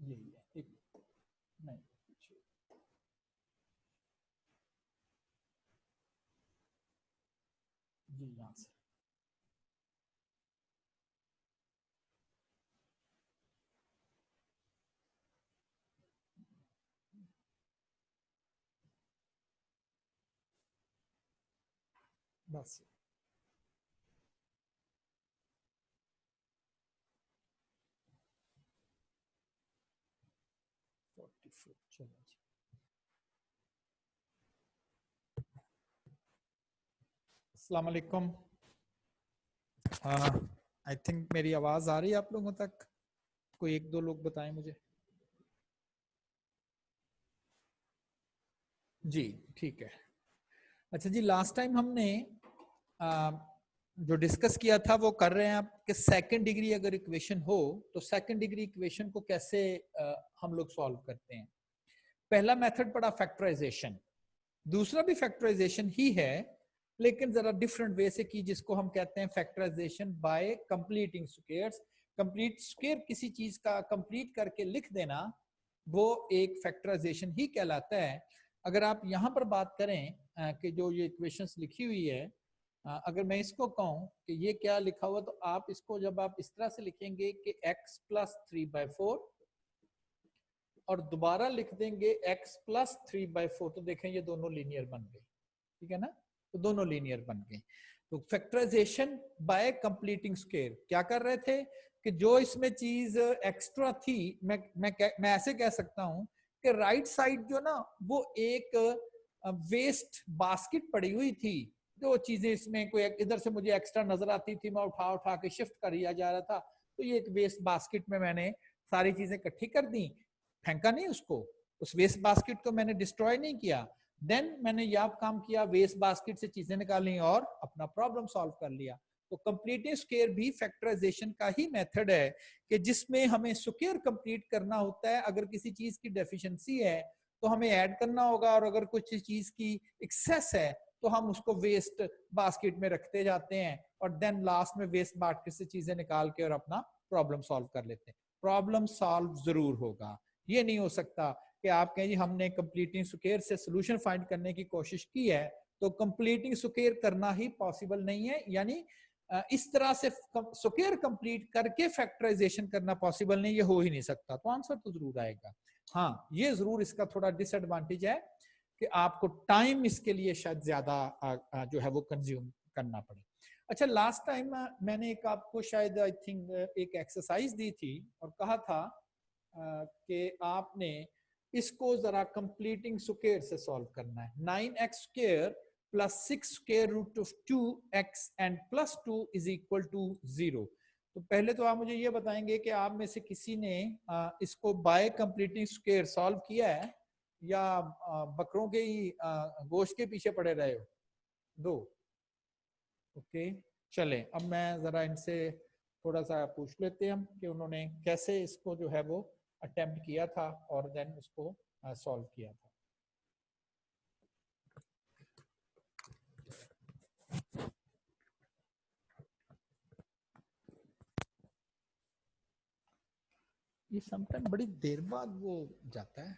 यही है, एक नहीं जी यहाँ से बस 44 चलो जी। अस्सलाम वालेकुम। आई थिंक मेरी आवाज आ रही है आप लोगों तक? कोई एक दो लोग बताएं मुझे। जी ठीक है। अच्छा जी, लास्ट टाइम हमने जो डिस्कस किया था वो कर रहे हैं आप कि सेकंड डिग्री अगर इक्वेशन हो तो सेकंड डिग्री इक्वेशन को कैसे हम लोग सॉल्व करते हैं। पहला मेथड पड़ा फैक्टराइजेशन, दूसरा भी फैक्टराइजेशन ही है लेकिन जरा डिफरेंट वे से की, जिसको हम कहते हैं factorization by completing squares. Complete square किसी चीज का कंप्लीट करके लिख देना वो एक फैक्टराइजेशन ही कहलाता है। अगर आप यहाँ पर बात करें कि जो ये इक्वेशंस लिखी हुई है, अगर मैं इसको कहूँ कि ये क्या लिखा हुआ, तो आप इसको जब आप इस तरह से लिखेंगे कि x + 3/4 और दोबारा लिख देंगे x + 3/4, तो देखें ये दोनों लीनियर बन गए, ठीक है ना, तो दोनों लीनियर बन गए। तो फैक्टराइजेशन बाय कंप्लीटिंग स्क्वायर क्या कर रहे थे कि जो इसमें चीज एक्स्ट्रा थी, मैं ऐसे कह सकता हूं कि राइट साइड जो ना वो एक वेस्ट बास्केट पड़ी हुई थी, जो चीजें इसमें कोई इधर से मुझे एक्स्ट्रा नजर आती थी मैं उठा उठा के शिफ्ट कर दिया जा रहा था, तो ये एक वेस्ट बास्केट में मैंने सारी चीजें इकट्ठी कर दी, फेंका नहीं उसको, उस वेस्ट बास्केट को मैंने डिस्ट्रॉय नहीं किया। देन मैंने यह काम किया, वेस्ट बास्केट से चीजें निकाली और अपना प्रॉब्लम सॉल्व कर लिया। तो कंप्लीटिंग स्क्वायर भी फैक्टराइजेशन का ही मेथड है कि जिसमें हमें स्क्वायर कंप्लीट करना होता है। अगर किसी चीज की डेफिशिएंसी है तो हमें ऐड करना होगा, और अगर कुछ चीज की एक्सेस है तो हम उसको वेस्ट बास्केट में रखते जाते हैं और देन लास्ट में वेस्ट बास्केट से चीजें निकाल के और अपना प्रॉब्लम सॉल्व कर लेते हैं। प्रॉब्लम सॉल्व जरूर होगा, ये नहीं हो सकता कि आप कहें जी हमने कंप्लीटिंग स्क्वायर से सॉल्यूशन फाइंड करने की कोशिश की है तो कंप्लीटिंग स्क्वायर करना ही पॉसिबल नहीं है, यानी इस तरह से स्क्वायर कंप्लीट करके फैक्टराइजेशन करना पॉसिबल नहीं, ये हो ही नहीं सकता। तो आंसर तो जरूर आएगा। हाँ, ये जरूर इसका थोड़ा डिसएडवांटेज है कि आपको टाइम इसके लिए शायद ज्यादा जो है वो कंज्यूम करना पड़े। अच्छा, लास्ट टाइम मैंने एक आपको शायद आई थिंक एक एक्सरसाइज दी थी और कहा था कि आपने इसको जरा कंप्लीटिंग स्क्वायर से सॉल्व करना है। 9x² + 6√2x and +2 = 0। तो पहले तो आप मुझे ये बताएंगे कि आप में से किसी ने इसको बाय कंप्लीटिंग स्क्वायर सॉल्व किया है या बकरों के ही गोश्त के पीछे पड़े रहे हो? दो। ओके, चलें अब मैं जरा इनसे थोड़ा सा पूछ लेते हैं हम कि उन्होंने कैसे इसको जो है वो अटेम्प्ट किया था और देन उसको सॉल्व किया था। ये समटाइम बड़ी देर बाद वो जाता है।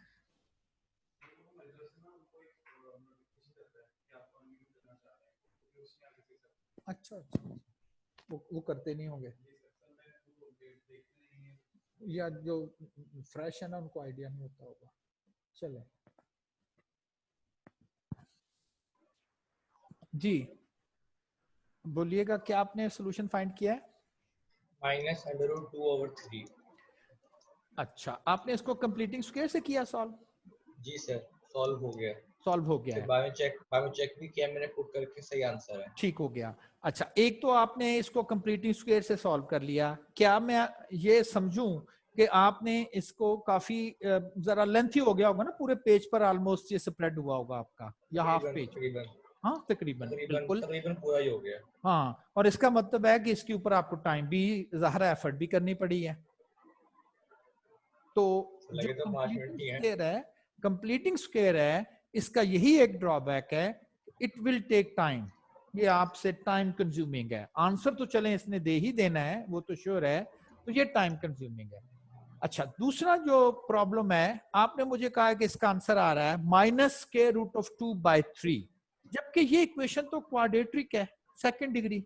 अच्छा अच्छा, वो करते नहीं होंगे या जो फ्रेश है ना उनको आइडिया नहीं होता होगा। चले जी, बोलिएगा क्या आपने सॉल्यूशन फाइंड किया है? -√2/3। अच्छा, आपने इसको कंप्लीटिंग स्क्वायर से किया सॉल्व? जी सर, सॉल्व हो गया। सॉल्व हो गया फिर है, बाद में चेक भी किया मैंने, पुट करके सही आंसर है। ठीक हो गया। अच्छा, एक तो आपने इसको कंप्लीटिंग स्क्वायर से सॉल्व कर लिया, क्या मैं ये समझूं कि आपने इसको काफी जरा लेंथी हो गया होगा ना, पूरे पेज पर ऑलमोस्ट ये स्प्रेड हुआ होगा आपका या हाफ पेज? तकरीबन हाँ तकरीबन, बिल्कुल तकरीबन पूरा ही हो गया। हाँ, और इसका मतलब है कि इसके ऊपर आपको टाइम भी ज़ाहिर है, एफर्ट भी करनी पड़ी है। तो जो लगे तो 5 मिनट कंप्लीटिंग ही है। स्क्वायर है, कंप्लीटिंग स्क्वायर है, इसका यही एक ड्रॉबैक है, इट विल टेक टाइम, ये आपसे टाइम कंज्यूमिंग है। आंसर तो चलें इसने दे ही देना है, वो तो श्योर है, तो ये टाइम कंज्यूमिंग है। अच्छा, दूसरा जो प्रॉब्लम है, आपने मुझे कहा कि इसका आंसर आ रहा है -√2/3, जबकि ये इक्वेशन तो क्वाड्रेटिक है, सेकंड डिग्री,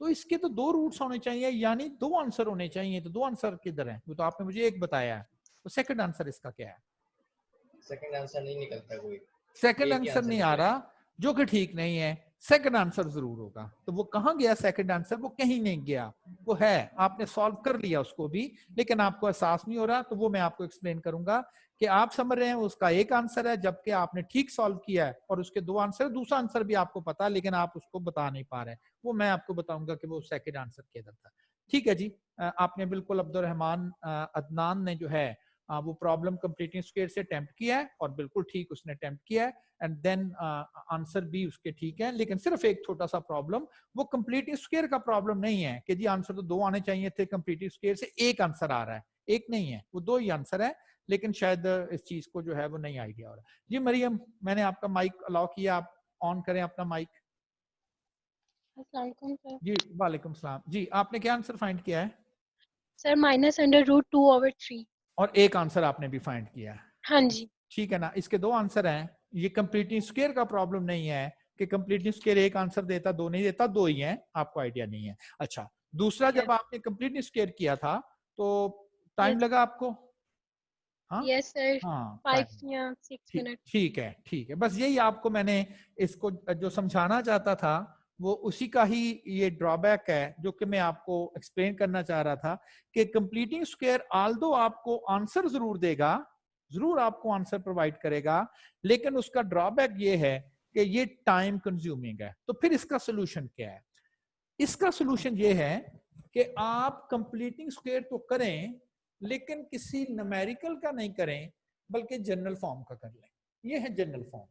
तो इसके तो दो रूट्स होने चाहिए, यानी दो आंसर होने चाहिए। तो दो आंसर किधर है? वो तो आपने मुझे एक बताया है, तो सेकंड आंसर इसका क्या है? सेकंड आंसर नहीं निकलता कोई, सेकंड एक ही आंसर आंसर नहीं आ निकलेगा। रहा, जो कि ठीक नहीं है। सेकंड आंसर जरूर होगा। तो वो कहां गया सेकंड आंसर? वो कहीं नहीं गया, वो है, आपने सॉल्व कर लिया उसको भी, लेकिन आपको एहसास नहीं हो रहा। तो वो मैं आपको एक्सप्लेन करूंगा कि आप समझ रहे हैं उसका एक आंसर है, जबकि आपने ठीक सॉल्व किया है और उसके दो आंसर, दूसरा आंसर भी आपको पता, लेकिन आप उसको बता नहीं पा रहे हैं। वो मैं आपको बताऊंगा कि वो सेकंड आंसर किधर था। ठीक है जी। आपने बिल्कुल अब्दुल रहमान अदनान ने जो है वो प्रॉब्लम कंप्लीटिंग स्क्वायर से अटेम्प्ट किया है और बिल्कुल ठीक उसने अटेम्प्ट किया है, एंड देन आंसर भी उसके ठीक है। लेकिन सिर्फ एक छोटा सा प्रॉब्लम, वो कंप्लीटिंग स्क्वायर का प्रॉब्लम नहीं है कि जी आंसर तो दो आने चाहिए थे, कंप्लीटिंग स्क्वायर से एक आंसर आ रहा है, एक नहीं है, वो दो ही आंसर है। लेकिन शायद इस चीज को जो है वो नहीं आइडिया हो रहा। जी मरियम, मैंने आपका माइक अलाउ किया, आप ऑन करें अपना माइक। अस्सलाम वालेकुम सर। जी वालेकुम सलाम। जी आपने क्या आंसर फाइंड किया है? सर -√2/3। और एक आंसर आपने भी फाइंड किया है? हाँ जी। ठीक है ना, इसके दो आंसर हैं। ये कंप्लीटिंग स्क्वायर का प्रॉब्लम नहीं है कि कंप्लीटिंग स्क्वायर एक आंसर देता, दो नहीं देता, दो ही हैं, आपको आइडिया नहीं है। अच्छा, दूसरा, यस जब आपने कंप्लीटिंग स्क्वायर किया था तो टाइम यस लगा आपको? हाँ यस सर, हाँ, 5 टाइम। या 6 मिनट। ठीक है, ठीक है, बस यही आपको मैंने इसको जो समझाना चाहता था, वो उसी का ही ये ड्रॉबैक है जो कि मैं आपको एक्सप्लेन करना चाह रहा था कि कंप्लीटिंग स्क्वायर आल्दो आपको आंसर जरूर देगा, जरूर आपको आंसर प्रोवाइड करेगा, लेकिन उसका ड्रॉबैक ये है कि ये टाइम कंज्यूमिंग है। तो फिर इसका सोल्यूशन क्या है? इसका सोल्यूशन ये है कि आप कंप्लीटिंग स्क्वायर तो करें, लेकिन किसी न्यूमेरिकल का नहीं करें, बल्कि जनरल फॉर्म का कर लें। ये है जनरल फॉर्म।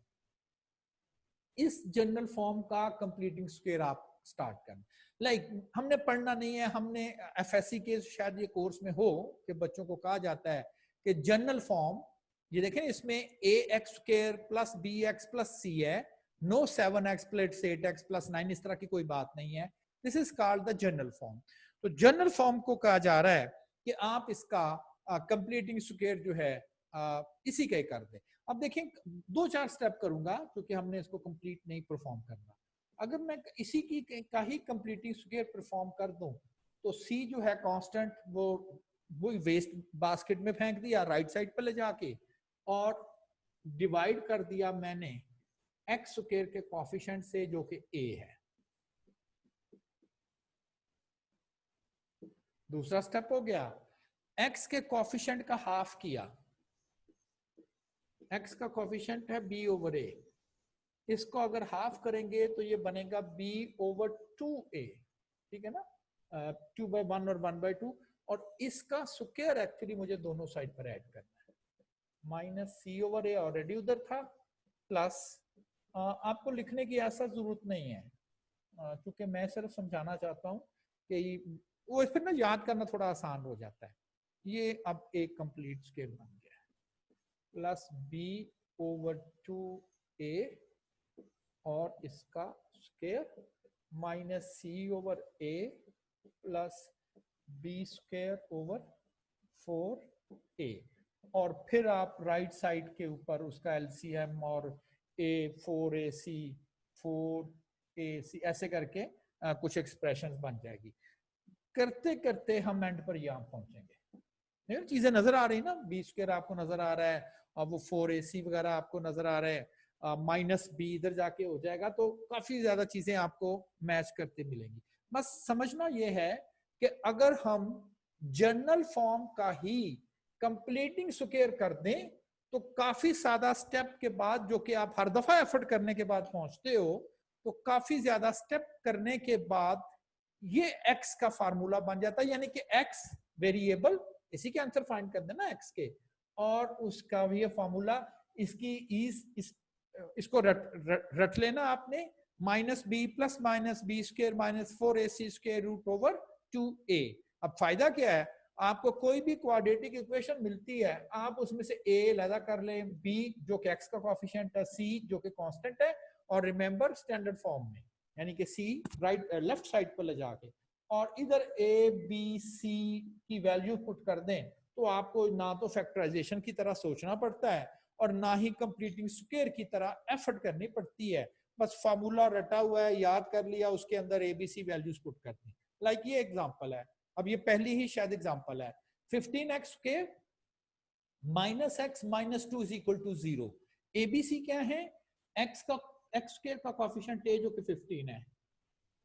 इस जनरल फॉर्म का कंप्लीटिंग स्क्वायर आप स्टार्ट करें। लाइक हमने पढ़ना नहीं है, हमने एफएससी के शायद ये कोर्स में हो कि बच्चों को कहा जाता है कि जनरल फॉर्म, ये देखें इसमें ax² + bx + c है, नो 7x + 8x + 9, इस तरह की कोई बात नहीं है। This is called the general form. तो जनरल फॉर्म को कहा जा रहा है कि आप इसका कंप्लीटिंग स्क्वायर जो है इसी का ही कर दें। अब देखें, दो चार स्टेप करूंगा क्योंकि हमने इसको कंप्लीट नहीं परफॉर्म करना। अगर मैं इसी की का ही कंप्लीटिंग स्क्वायर परफॉर्म कर दूं तो सी जो है कांस्टेंट, वो वेस्ट बास्केट में फेंक दिया राइट साइड पर ले जाके, और डिवाइड कर दिया मैंने एक्स स्क्वायर के कोफिशिएंट से जो कि ए है। दूसरा स्टेप हो गया, एक्स के कोफिशिएंट का हाफ किया। एक्स का कोफिशिएंट है b/a, इसको अगर हाफ करेंगे तो ये बनेगा b/2a, ठीक है ना, 2/1 और 1/2, और इसका स्क्वायर एक्चुअली मुझे दोनों साइड पर ऐड करना है। -c/a ऑलरेडी उधर था, प्लस आपको लिखने की ऐसा जरूरत नहीं है, क्योंकि मैं सिर्फ समझाना चाहता हूँ कि वो फिर ना याद करना थोड़ा आसान हो जाता है। ये अब एक कंप्लीट स्क्वायर बन गया है, प्लस b/2a और इसका स्क्वायर -c/a प्लस b²/4a, और फिर आप राइट साइड के ऊपर उसका एलसीएम और a4ac 4ac ऐसे करके कुछ एक्सप्रेशंस बन जाएगी। करते करते हम एंड पर यहाँ पहुंचेंगे। चीजें नजर आ रही है ना, b² आपको नजर आ रहा है, अब वो 4ac वगैरह आपको नजर आ रहा है, -b इधर जाके हो जाएगा, तो काफी ज्यादा चीजें आपको मैच करते मिलेंगी। बस समझना ये है कि अगर हम जनरल फॉर्म का ही कंप्लीटिंग स्क्वायर कर दें तो काफी ज्यादा स्टेप के बाद, जो कि आप हर दफा एफर्ट करने के बाद पहुंचते हो, तो काफी ज्यादा स्टेप करने के बाद ये x का फार्मूला बन जाता है, यानी कि x वेरिएबल, इसी के आंसर फाइंड कर देना x के, और उसका भी फार्मूला इसकी इसको रट लेना आपने, -b + -b² -4ac² √2a। अब फायदा क्या है, आपको कोई भी क्वाड्रेटिक इक्वेशन मिलती है, आप उसमें से a अलग कर लें, b जो कि x का कोएफिशिएंट है, c जो कि कांस्टेंट है, और रिमेंबर स्टैंडर्ड फॉर्म में, यानी कि c राइट लेफ्ट साइड पर ले जाके, और इधर a b c की वैल्यू पुट कर दें, तो आपको ना तो फैक्टराइजेशन की तरह सोचना पड़ता है और ना ही कंप्लीटिंग स्क्वायर की तरह एफर्ट करनी पड़ती है। बस फार्मूला रटा हुआ है, याद कर लिया, उसके अंदर एबीसी वैल्यूज पुट कर दी। लाइक ये एग्जांपल है, अब ये पहली ही शायद एग्जांपल है, 15x square minus x minus 2 is equal to 0। ABC क्या है, एक्स स्क्वायर का कोएफिशिएंट a जो कि 15 है,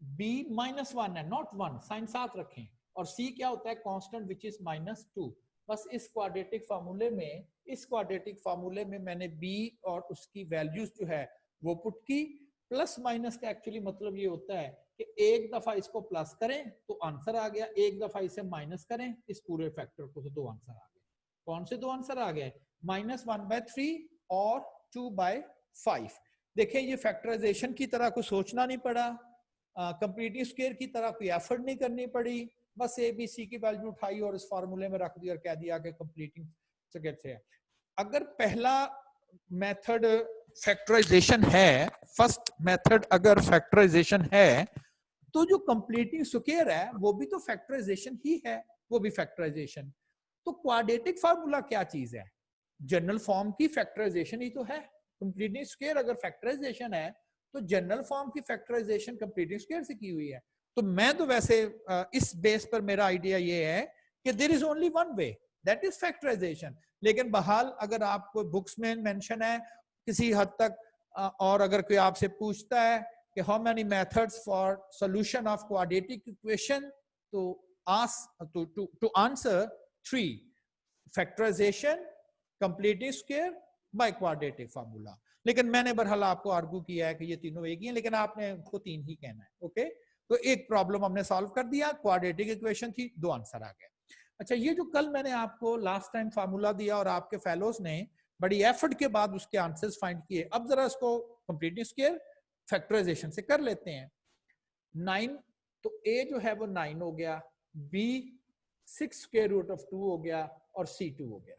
b -1 है, नॉट 1, साइन साथ रखें, और c क्या होता है, कांस्टेंट विच इज -2। बस इस क्वाड्रेटिक फार्मूले में मैंने b और उसकी वैल्यूज जो है वो पुट की। प्लस माइनस का एक्चुअली मतलब ये होता है कि एक दफा इसको प्लस करें तो आंसर आ गया, एक दफा इसे माइनस करें इस पूरे फैक्टर को तो 2 आंसर आ गए। कौन से 2 आंसर आ गए, -1/3 और 2/5। देखें ये फैक्टराइजेशन की तरह कुछ सोचना नहीं पड़ा, कंप्लीटिंग स्क्वायर की तरह कोई एफर्ट नहीं करनी पड़ी, बस ए बी सी की वैल्यू उठाई और इस फार्मूले में रख दी और कह दिया कि कंप्लीटिंग स्क्वायर से है। अगर पहला मेथड फैक्टराइजेशन है, फर्स्ट मेथड अगर फैक्टराइजेशन है, तो जो कंप्लीटिंग स्क्वायर है वो भी तो फैक्टराइजेशन ही है, वो भी फैक्टराइजेशन। तो क्वाड्रेटिक फार्मूला क्या चीज है, जनरल फॉर्म की फैक्टराइजेशन ही तो है। कंप्लीटिंग स्क्वायर अगर फैक्टराइजेशन है तो जनरल फॉर्म की फैक्टराइजेशन कंप्लीटिंग स्क्वायर से की हुई है। तो मैं तो वैसे इस बेस पर मेरा आइडिया ये है कि there is only one way, that is factorization. लेकिन बहाल अगर आपको बुक्स में मेंशन है किसी हद तक, और अगर कोई आपसे पूछता है कि how many methods for solution of quadratic equation, to answer 3: factorization, completing square, by quadratic formula. लेकिन मैंने बहरहाल आपको आर्गू किया है कि ये तीनों एक ही हैं, लेकिन आपने उसको 3 ही कहना है। ओके, तो एक प्रॉब्लम हमने सॉल्व कर दिया, क्वाड्रेटिक इक्वेशन थी, 2 आंसर आ गए। अच्छा, ये जो कल मैंने आपको लास्ट टाइम फार्मूला दिया और आपके फेलोज ने बड़ी एफर्ट के बाद उसके आंसर्स फाइंड किए, अब जरा इसको कंप्लीटिंग स्क्वायर फैक्टराइजेशन से कर लेते हैं। 9, तो a जो है वो 9 हो गया, b 6 स्क्वायर रूट ऑफ 2 हो गया और c 2 हो गया।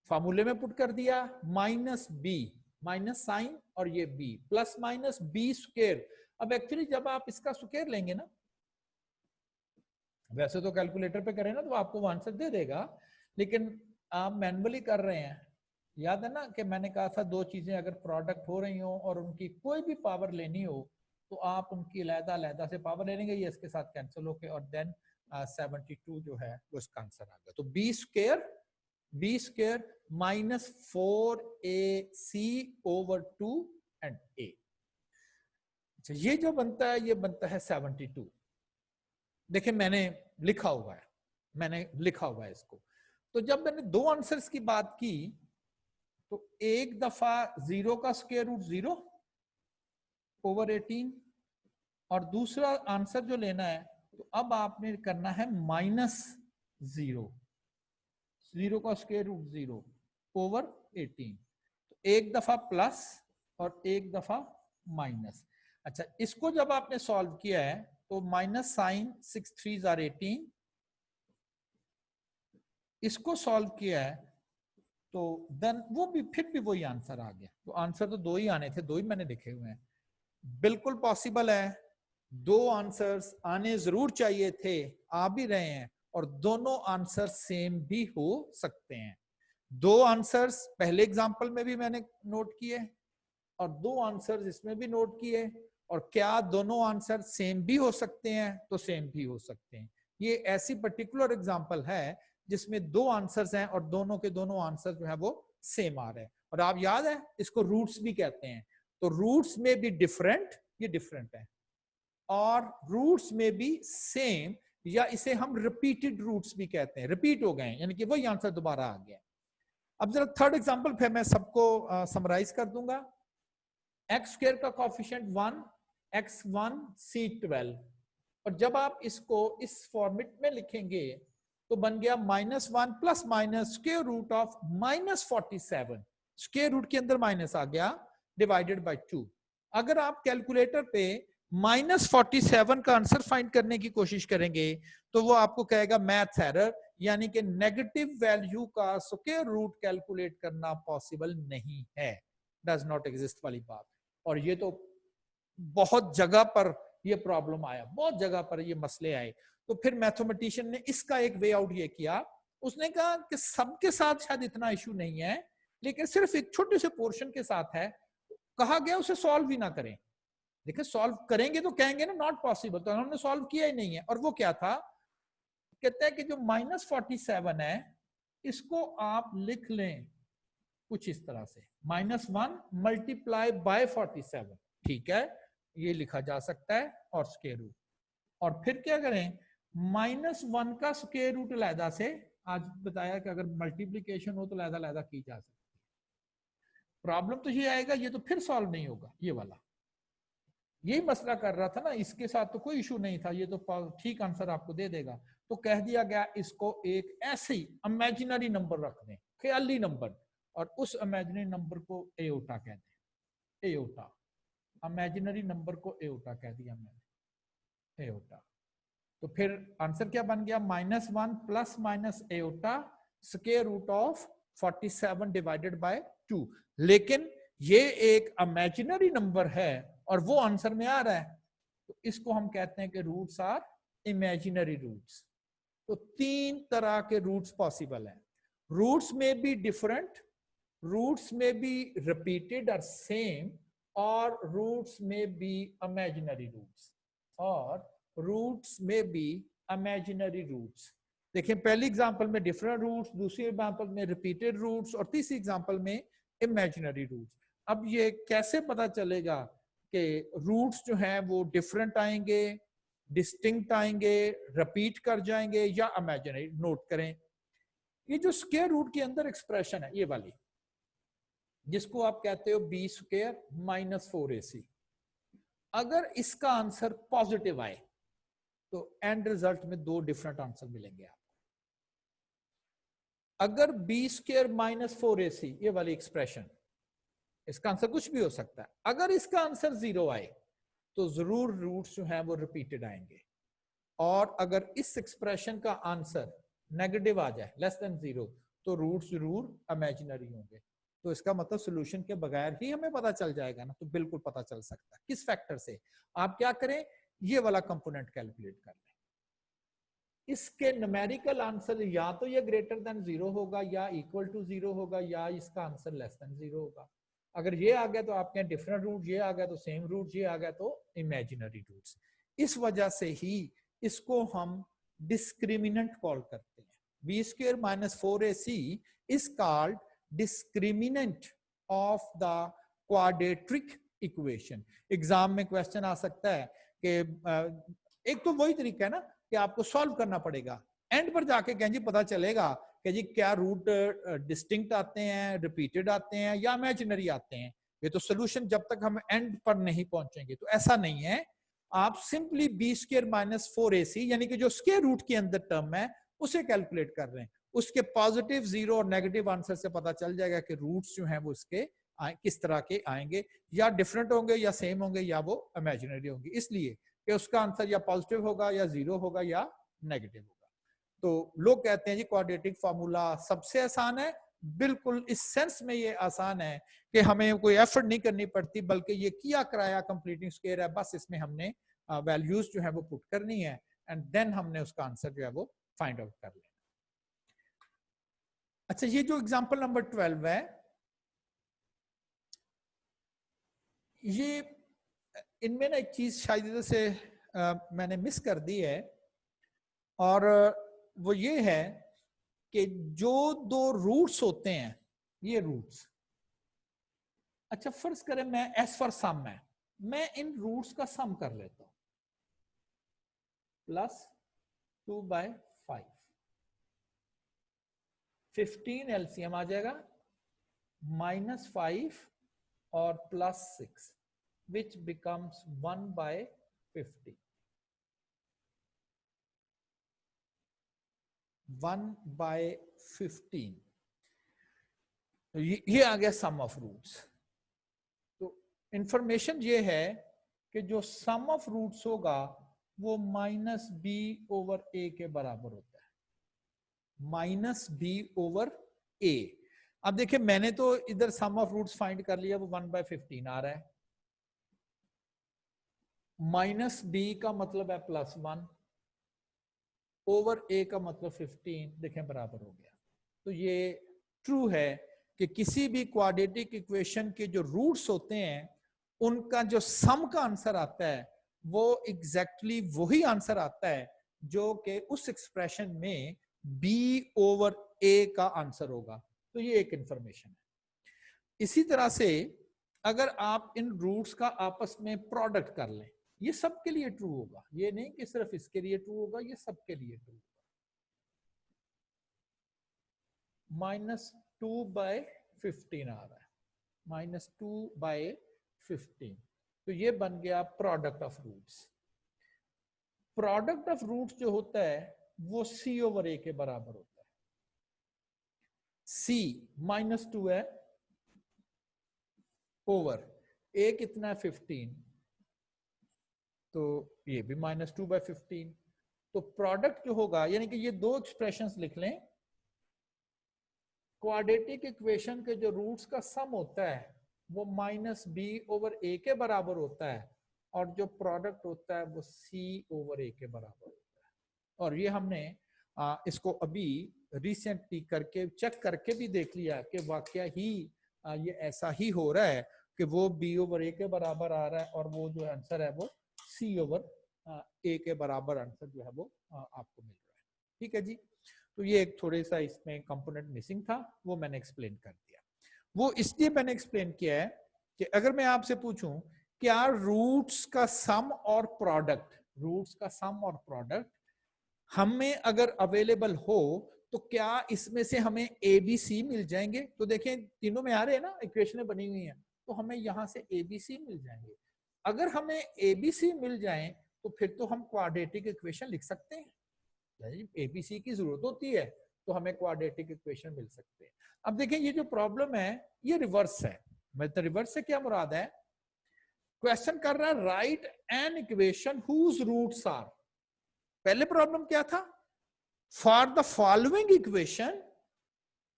फार्मूले में पुट कर दिया, माइनस b, माइनस साइन और ये b, plus minus b square. अब एक्चुअली जब आप इसका स्क्वायर लेंगे ना, वैसे तो कैलकुलेटर पे करें ना तो आपको वो आंसर दे देगा, लेकिन आप मैनुअली कर रहे हैं। याद है ना कि मैंने कहा था 2 चीजें अगर प्रोडक्ट हो रही हो और उनकी कोई भी पावर लेनी हो तो आप उनकी अलग-अलग से पावर ले लेंगे, ये इसके साथ कैंसिल होके, और देन 72 जो है वो इसका आंसर आ गया। तो b square minus 4ac over 2 and a। अच्छा, ये जो बनता है ये बनता है 72। देखिए मैंने लिखा हुआ है इसको। तो जब मैंने 2 आंसर्स की बात की तो एक दफा 0 का स्क्वायर रूट 0 ओवर 18, और दूसरा आंसर जो लेना है तो अब आपने करना है -0 का स्क्वायर रूट 0 ओवर 18। तो एक दफा प्लस और एक दफा माइनस। अच्छा, इसको जब आपने सॉल्व किया है तो माइनस साइन 6 3 आर 18, इसको सॉल्व किया है तो देन वो भी फिर भी वही आंसर आ गया। तो आंसर तो 2 ही आने थे, 2 ही मैंने लिखे हुए हैं। बिल्कुल पॉसिबल है, 2 आंसर्स आने जरूर चाहिए थे, आ भी रहे हैं, और दोनों आंसर सेम भी हो सकते हैं। 2 आंसर्स पहले एग्जांपल में भी मैंने नोट किए और 2 आंसर्स इसमें भी नोट किए, और क्या दोनों आंसर सेम भी हो सकते हैं, तो सेम भी हो सकते हैं। ये ऐसी पर्टिकुलर एग्जांपल है जिसमें 2 आंसर्स हैं और दोनों के दोनों आंसर जो है वो सेम आ रहे हैं। और आप याद है इसको रूट्स भी कहते हैं, तो रूट्स में भी डिफरेंट, ये डिफरेंट है, और रूट्स में भी सेम, या इसे हम रिपीटेड रूट्स भी कहते हैं, रिपीट हो गए यानी कि वही आंसर दोबारा आ गया। अब जरा थर्ड एग्जांपल फिर मैं सबको समराइज कर दूंगा। एक्स स्क्वायर का कोएफिशिएंट 1, x1 c12, और जब आप इसको इस फॉर्मेट में लिखेंगे तो बन गया -1 plus minus square root of -47, square root के अंदर माइनस आ गया, डिवाइडेड बाय 2। अगर आप कैलकुलेटर पे -47 का आंसर फाइंड करने की कोशिश करेंगे तो वो आपको कहेगा मैथ्स एरर, यानी कि नेगेटिव वैल्यू का स्क्वायर रूट कैलकुलेट करना पॉसिबल नहीं है, डज नॉट एग्जिस्ट वाली बात। और ये तो बहुत जगह पर ये प्रॉब्लम आया, बहुत जगह पर ये मसले आए। तो फिर मैथमेटिशियन ने इसका एक वे आउट ये किया उसने कहा कि सबके साथ शायद इतना इशू नहीं है, लेकिन सिर्फ एक छोटे से पोर्शन के साथ है। कहा गया उसे सॉल्व ही ना करें। देखिए सॉल्व करेंगे तो कहेंगे ना नॉट पॉसिबल, तो उन्होंने सॉल्व किया ही नहीं है। और वो क्या था, कहते हैं कि जो -47 है इसको आप लिख लें कुछ इस तरह से, -1 मल्टीप्लाई बाय 47, ठीक है, ये लिखा जा सकता है, और स्क्वायर रूट। और फिर क्या करें, -1 का स्क्वायर रूट अलहदा से, आज बताया कि अगर मल्टीप्लीकेशन हो तो अलहदा की जा सकती है। प्रॉब्लम तो ये आएगा, ये तो फिर सॉल्व नहीं होगा, ये वाला यही मसला कर रहा था ना, इसके साथ तो कोई इशू नहीं था, ये तो ठीक आंसर आपको दे देगा। तो कह दिया गया इसको एक ऐसे ही इमेजिनरी नंबर रख दें, ख्याली नंबर, और उस इमेजिनरी नंबर को एओटा कह दें। एओटा, इमेजिनरी नंबर को एओटा कह दिया मैंने, एओटा। तो फिर आंसर क्या बन गया, -1 plus minus iota square root of 47 divided by 2। लेकिन ये एक इमेजिनरी नंबर है और वो आंसर में आ रहा है, तो इसको हम कहते हैं कि रूट्स आर इमेजिनरी रूट्स। तो 3 तरह के रूट्स पॉसिबल हैं। रूट्स में बी डिफरेंट, रूट्स में बी रिपीटेड और सेम, और रूट्स में बी इमेजिनरी रूट्स, और रूट्स में बी इमेजिनरी रूट्स। देखिए पहली एग्जांपल में डिफरेंट रूट्स, दूसरी एग्जांपल में रिपीटेड रूट्स, और तीसरी एग्जांपल में इमेजिनरी रूट्स। अब ये कैसे पता चलेगा कि रूट्स जो हैं वो डिफरेंट आएंगे, डिस्टिंक्ट आएंगे, रिपीट कर जाएंगे, या इमेजिनरी? नोट करें, ये जो स्क्वायर रूट के अंदर एक्सप्रेशन है, ये वाली जिसको आप कहते हो b² - 4ac, अगर इसका आंसर पॉजिटिव आए तो एंड रिजल्ट में 2 डिफरेंट आंसर मिलेंगे आपको। अगर b² - 4ac, ये वाली एक्सप्रेशन, इसका आंसर कुछ भी हो सकता है, अगर इसका आंसर 0 आए तो जरूर रूट्स जो है वो रिपीटेड आएंगे। और अगर इस एक्सप्रेशन का आंसर नेगेटिव आ जाए, <0, तो रूट्स जरूर इमेजिनरी होंगे। तो इसका मतलब सॉल्यूशन के बगैर ही हमें पता चल जाएगा ना? तो बिल्कुल पता चल सकता है। किस फैक्टर से? आप क्या करें, ये वाला कंपोनेंट कैलकुलेट कर लें। इसके न्यूमेरिकल आंसर या तो ये >0 होगा, या = 0 होगा, या इसका आंसर <0 होगा। अगर ये आ गया तो आप कहें डिफरेंट रूट, ये आ गया तो सेम रूट, ये आ गया तो इमेजिनरी रूट्स। इस वजह से ही इसको हम डिस्क्रिमिनेंट कॉल करते हैं। b² - 4ac is called discriminant of the quadratic equation। Exam में क्वेश्चन आ सकता है कि एक तो वही तरीका है ना कि आपको सॉल्व करना पड़ेगा, एंड पर जाके कहें जी पता चलेगा कि जी क्या रूट डिस्टिंक्ट आते हैं, रिपीटेड आते हैं, या इमेजिनरी आते हैं। ये तो सोल्यूशन जब तक हम एंड पर नहीं पहुंचेंगे। तो ऐसा नहीं है, आप सिंपली b² - 4ac यानी कि जो स्क्वायर रूट के अंदर टर्म है उसे कैलकुलेट कर रहे हैं। उसके पॉजिटिव, 0 और नेगेटिव आंसर से पता चल जाएगा कि रूट्स जो हैं वो इसके किस तरह के आएंगे, या डिफरेंट होंगे, या सेम होंगे, या वो इमेजिनरी होंगे। इसलिए कि उसका आंसर या पॉजिटिव होगा, या 0 होगा, या नेगेटिव होगा। तो लोग कहते हैं जी क्वाड्रेटिक फार्मूला सबसे आसान है। बिल्कुल इस सेंस में ये आसान है कि हमें कोई एफर्ट नहीं करनी पड़ती, बल्कि ये किया कराया कंप्लीटिंग स्क्वायर है। बस इसमें हमने वैल्यूज जो है वो पुट करनी है, एंड देन हमने उसका आंसर जो है वो फाइंड आउट कर लेना। अच्छा, ये जो एग्जांपल नंबर 12 है, ये इनमें ना एक चीज शायद इधर से मैंने मिस कर दी है, और वो ये है कि जो 2 रूट्स होते हैं, ये रूट्स, अच्छा फर्ज करें मैं एस फॉर सम है, मैं इन रूट्स का सम कर लेता हूं, +2/5, 15 एलसीएम आ जाएगा, -5 और +6, which becomes 1/50, 1/15। तो ये आ गया सम ऑफ रूट्स। तो इंफॉर्मेशन ये है कि जो सम ऑफ रूट्स होगा वो -b/a के बराबर होता है, -b/a। अब देखिए मैंने तो इधर सम ऑफ रूट्स फाइंड कर लिया, वो 1/15 आ रहा है। -b का मतलब है +1, ओवर ए का मतलब 15, देखें बराबर हो गया। तो ये ट्रू है कि किसी भी क्वाड्रेटिक इक्वेशन के जो रूट्स होते हैं उनका जो सम का आंसर आता है वो एग्जैक्टली वही आंसर आता है जो कि उस एक्सप्रेशन में b ओवर a का आंसर होगा। तो ये एक इंफॉर्मेशन है। इसी तरह से अगर आप इन रूट्स का आपस में प्रोडक्ट कर लें, ये सबके लिए ट्रू होगा, ये नहीं कि सिर्फ इसके लिए ट्रू होगा, ये सबके लिए ट्रू होगा। -2/15 आ रहा है, -2/15, तो ये बन गया product of roots. Product of roots जो होता है वो c ओवर a के बराबर होता है। c -2 है ओवर a कितना है 15, तो ये भी -2/15। तो प्रोडक्ट जो होगा, यानी कि ये दो एक्सप्रेशंस लिख लें, क्वाड्रेटिक इक्वेशन के जो रूट्स का सम होता है वो -b ओवर a के बराबर होता है, और जो प्रोडक्ट होता है वो c ओवर a के बराबर होता है। और ये हमने इसको अभी रिसेंटली करके चेक करके भी देख लिया कि वाकया ही ये ऐसा ही हो रहा है कि वो b ओवर a के बराबर आ रहा है, और वो जो आंसर है वो c ओवर a के बराबर आंसर जो है वो आपको मिल रहा है। ठीक है जी। तो ये एक थोड़े सा इसमें कंपोनेंट मिसिंग था, वो मैंने एक्सप्लेन कर दिया। वो इसलिए मैंने एक्सप्लेन किया है कि अगर मैं आपसे पूछूं क्या रूट्स का सम और प्रोडक्ट हमें अगर अवेलेबल हो तो क्या इसमें से हमें ए बी सी मिल जाएंगे? तो देखें तीनों में आ रहे हैं ना, इक्वेशनें बनी हुई हैं, तो हमें यहां से ए बी सी मिल जाएंगे। अगर हमें ए बी सी मिल जाए तो फिर तो हम क्वाड्रेटिक इक्वेशन लिख सकते हैं। एबीसी की जरूरत होती है तो हमें क्वाड्रेटिक इक्वेशन मिल सकते हैं। अब देखें ये जो प्रॉब्लम है ये रिवर्स है। मतलब रिवर्स से क्या मुराद है? क्वेश्चन कर रहा है write an equation whose roots are. पहले प्रॉब्लम क्या था? For the following equation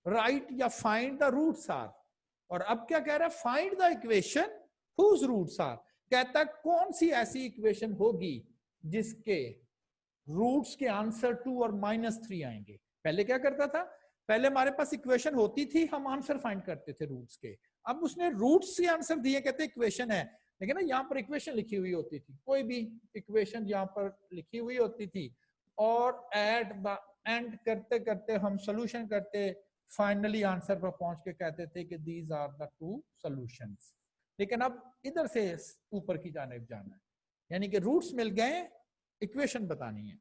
write या फाइंड द रूट्स आर। और अब क्या कह रहा है? Find the equation whose roots are. कहता है कौन सी ऐसी इक्वेशन होगी जिसके रूट्स के आंसर 2 और -3 आएंगे। पहले क्या करता था? पहले हमारे पास इक्वेशन होती थी, हम आंसर फाइंड करते थे रूट्स के। अब उसने रूट्स के आंसर दिए, कहते इक्वेशन है, लेकिन ना यहाँ पर इक्वेशन लिखी हुई होती थी, कोई भी इक्वेशन यहाँ पर लिखी हुई होती थी, और एट द एंड करते करते हम सोल्यूशन करते, फाइनली आंसर पर पहुंच के कहते थे कि दीज आर द 2 सॉल्यूशंस। लेकिन अब इधर से ऊपर की जानिब जाना है, यानी कि रूट्स मिल गए, इक्वेशन बतानी है।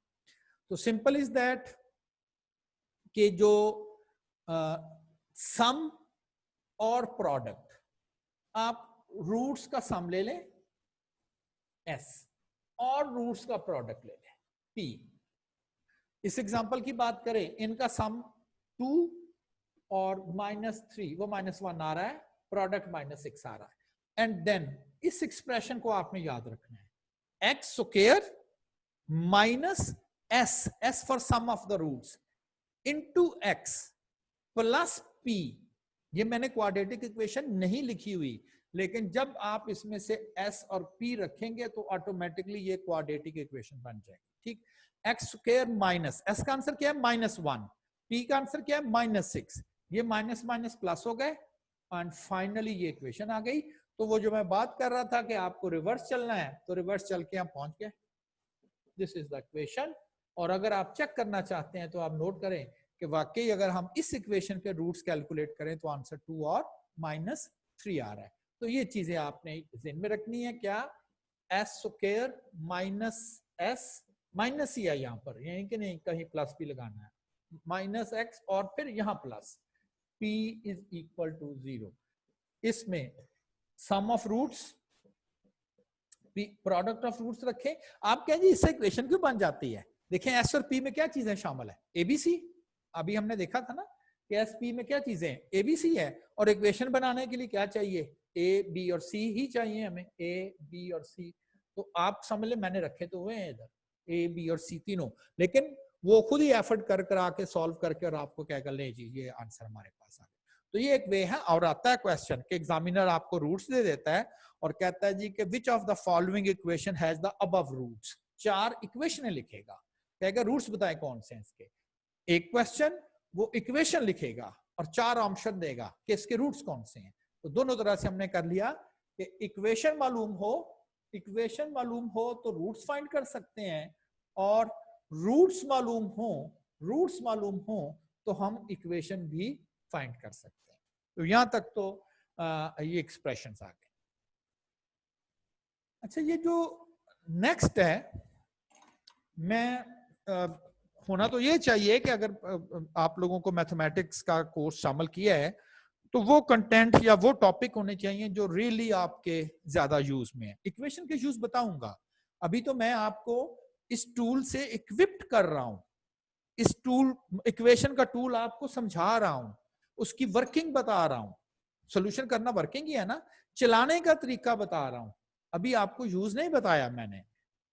तो सिंपल इज दैट कि जो सम और प्रोडक्ट, आप रूट्स का सम ले लें s और रूट्स का प्रोडक्ट ले लें p। इस एग्जांपल की बात करें, इनका सम 2 और -3, वो -1 आ रहा है, प्रोडक्ट -6 आ रहा है। एंड देन इस एक्सप्रेशन को आपने याद रखना है, x square minus s for sum of the roots into x plus p। ये मैंने क्वाड्रेटिक इक्वेशन नहीं लिखी हुई, लेकिन जब आप इसमें से s और p रखेंगे तो ऑटोमेटिकली ये क्वाड्रेटिक इक्वेशन बन जाएगी। ठीक, x स्क्वायर माइनस s का आंसर क्या है? -1, p का आंसर क्या है? -6। ये माइनस माइनस प्लस हो गए एंड फाइनली ये इक्वेशन आ गई। तो वो जो मैं बात कर रहा था कि आपको रिवर्स चलना है, तो रिवर्स चल के हम पहुंच गए। This is the equation. और अगर आप चेक करना चाहते हैं तो आप नोट करें कि वाकई अगर हम इस इक्वेशन के रूट्स कैलकुलेट करें तो आंसर 2 और -3 आ रहा है। तो ये चीजें आपने ज़हन में रखनी है। क्या? s square minus s, minus ही है यहाँ पर, यानी कि नहीं कहीं प्लस भी लगाना है, -x और फिर यहाँ plus, p is equal to 0। इसमें sum of roots, product of roots रखें। आप कहें जी इससे इक्वेशन क्यों बन जाती है? देखें एस और पी में क्या चीजें शामिल है? एबीसी। अभी हमने देखा था ना कि एस पी में क्या चीजें? एबीसी है। और इक्वेशन बनाने के लिए क्या चाहिए? ए बी और सी ही चाहिए हमें, ए बी और सी। तो आप समझ ले, मैंने रखे तो हुए हैं इधर ए बी और सी तीनों, लेकिन वो खुद ही एफर्ट कर आके सॉल्व करके और आपको क्या कर ले जी ये आंसर हमारे पास आ गया। तो ये एक वे है। और आता है क्वेश्चन कि एग्जामिनर आपको रूट्स दे देता है और कहता है जी कि which of the following equation has the above roots. 4 इक्वेशनें लिखेगा, कहेगा रूट्स बताए कौन से हैं इसके। एक क्वेश्चन, वो इक्वेशन लिखेगा और 4 ऑप्शन देगा कि इसके रूट्स कौन से हैं। तो दोनों तरह से हमने कर लिया कि इक्वेशन मालूम हो तो रूट्स फाइंड कर सकते हैं, और रूट्स मालूम हो तो हम इक्वेशन भी फाइंड कर सकते हैं। तो यहां तक तो ये एक्सप्रेशंस आ गए। अच्छा, ये जो नेक्स्ट है, मैं होना तो ये चाहिए कि अगर आप लोगों को मैथमेटिक्स का कोर्स शामिल किया है तो वो कंटेंट या वो टॉपिक होने चाहिए जो रियली आपके ज्यादा यूज में है। इक्वेशन के यूज बताऊंगा, अभी तो मैं आपको इस टूल से इक्विप्ड कर रहा हूं, इस टूल इक्वेशन का टूल आपको समझा रहा हूं, उसकी वर्किंग बता रहा हूं। सोल्यूशन करना वर्किंग ही है ना, चलाने का तरीका बता रहा हूं। अभी आपको यूज नहीं बताया मैंने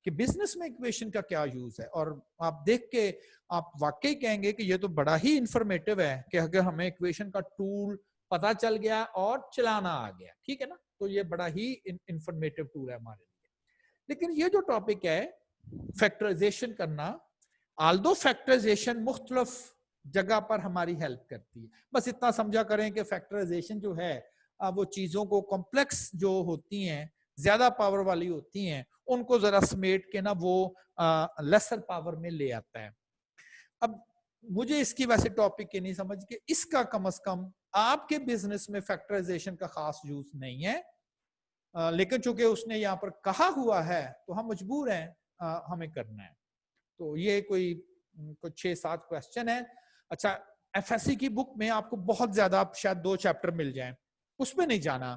कि बिजनेस में इक्वेशन का क्या यूज है, और आप देख के आप वाकई कहेंगे कि ये तो बड़ा ही इंफॉर्मेटिव है कि अगर हमें इक्वेशन का टूल पता चल गया और चलाना आ गया, ठीक है ना, तो ये बड़ा ही इंफॉर्मेटिव टूल है हमारे लिए। लेकिन ये जो टॉपिक है फैक्टराइजेशन करना, आल्दो फैक्टराइजेशन मुख्तलिफ जगह पर हमारी हेल्प करती है, बस इतना समझा करें कि फैक्टराइजेशन जो है वो चीजों को कॉम्प्लेक्स जो होती हैं, ज्यादा पावर वाली होती हैं, उनको जरा समेट के ना वो लेसर पावर में ले आता है। अब मुझे इसकी वैसे टॉपिक की नहीं समझ के इसका कम से कम आपके बिजनेस में फैक्टराइजेशन का खास यूज नहीं है, लेकिन चूंकि उसने यहाँ पर कहा हुआ है तो हम मजबूर हैं हमें करना है। तो ये कोई 6-7 क्वेश्चन है। अच्छा, एफएससी की बुक में आपको बहुत ज्यादा शायद 2 चैप्टर मिल जाए, उसमें नहीं जाना,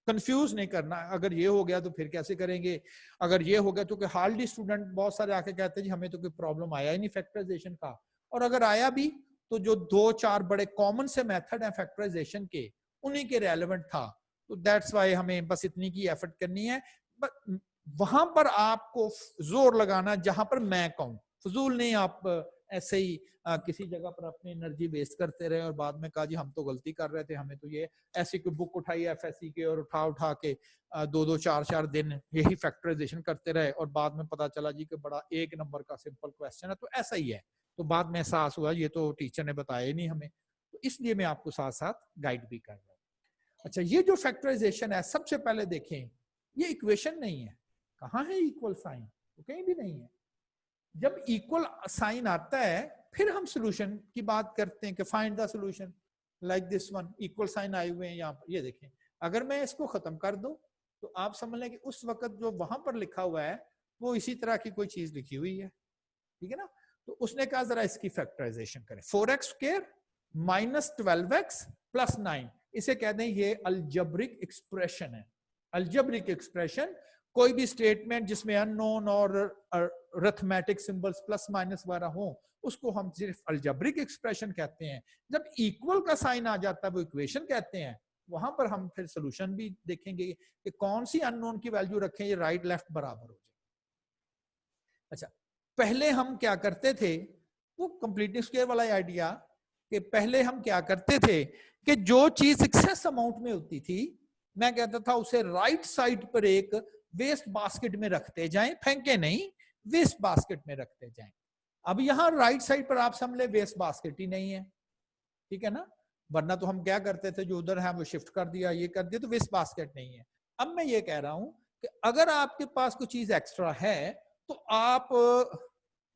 कंफ्यूज नहीं करना। अगर ये हो गया तो फिर कैसे करेंगे, अगर ये हो गया तो हार्डली स्टूडेंट बहुत सारे आके कहते हैं जी हमें तो कोई प्रॉब्लम आया ही नहीं फैक्टराइजेशन का, और अगर आया भी तो जो 2-4 बड़े कॉमन से मेथड है फैक्टराइजेशन के, उन्हीं के रेलेवेंट था। तो दैट्स वाई हमें बस इतनी की एफर्ट करनी है, बट वहां पर आपको जोर लगाना जहां पर मैं कहूं, फजूल नहीं आप ऐसे ही किसी जगह पर अपनी एनर्जी वेस्ट करते रहे और बाद में कहा जी हम तो गलती कर रहे थे, हमें तो ये ऐसी कोई बुक उठाई एफएससी के और उठा के 2-2 4-4 दिन यही फैक्टराइजेशन करते रहे और बाद में पता चला जी कि बड़ा 1 नंबर का सिंपल क्वेश्चन है। तो ऐसा ही है, तो बाद में एहसास हुआ ये तो टीचर ने बताया ही नहीं हमें, तो इसलिए मैं आपको साथ साथ गाइड भी कर रहा हूँ। अच्छा, ये जो फैक्टराइजेशन है, सबसे पहले देखें ये इक्वेशन नहीं है। कहाँ है इक्वल साइन? तो कहीं भी नहीं है। जब इक्वल साइन आता है फिर हम सॉल्यूशन की बात करते हैं कि find the solution, like this one, equal sign आए हुए हैं यहाँ पर, ये देखें। अगर मैं इसको खत्म कर दूं तो आप समझ लें कि उस वक्त जो वहां पर लिखा हुआ है वो इसी तरह की कोई चीज लिखी हुई है, ठीक है ना। तो उसने कहा जरा इसकी फैक्टराइजेशन करें, 4x square minus 12x plus 9, इसे कहते हैं ये अलजेब्रिक एक्सप्रेशन है। अलजेब्रिक एक्सप्रेशन, कोई भी स्टेटमेंट जिसमें अननोन और अरिथमेटिक सिंबल्स प्लस माइनस वगैरह हो, उसको हम सिर्फ अलजेब्रिक एक्सप्रेशन कहते हैं। जब इक्वल का साइन आ जाता है वो इक्वेशन कहते हैं। वहां पर हम फिर सोल्यूशन भी देखेंगे कि कौन सी अननोन की वैल्यू रखें ये राइट लेफ्ट बराबर हो जाए। अच्छा, पहले हम क्या करते थे, वो कंप्लीटनेस स्क्वायर वाला आइडिया, कि पहले हम क्या करते थे कि जो चीज एक्सेस अमाउंट में होती थी, मैं कहता था उसे राइट साइड पर एक वेस्ट बास्केट में रखते जाएं, फेंके नहीं, वेस्ट बास्केट में रखते जाएं। अब यहां राइट साइड पर आप समझ ले वेस्ट बास्केट ही नहीं है, ठीक है ना, वरना तो हम क्या करते थे जो उधर है वो शिफ्ट कर दिया, ये कर दिया, तो वेस्ट बास्केट नहीं है। अब मैं ये कह रहा हूं कि अगर आपके पास कोई चीज एक्स्ट्रा है तो आप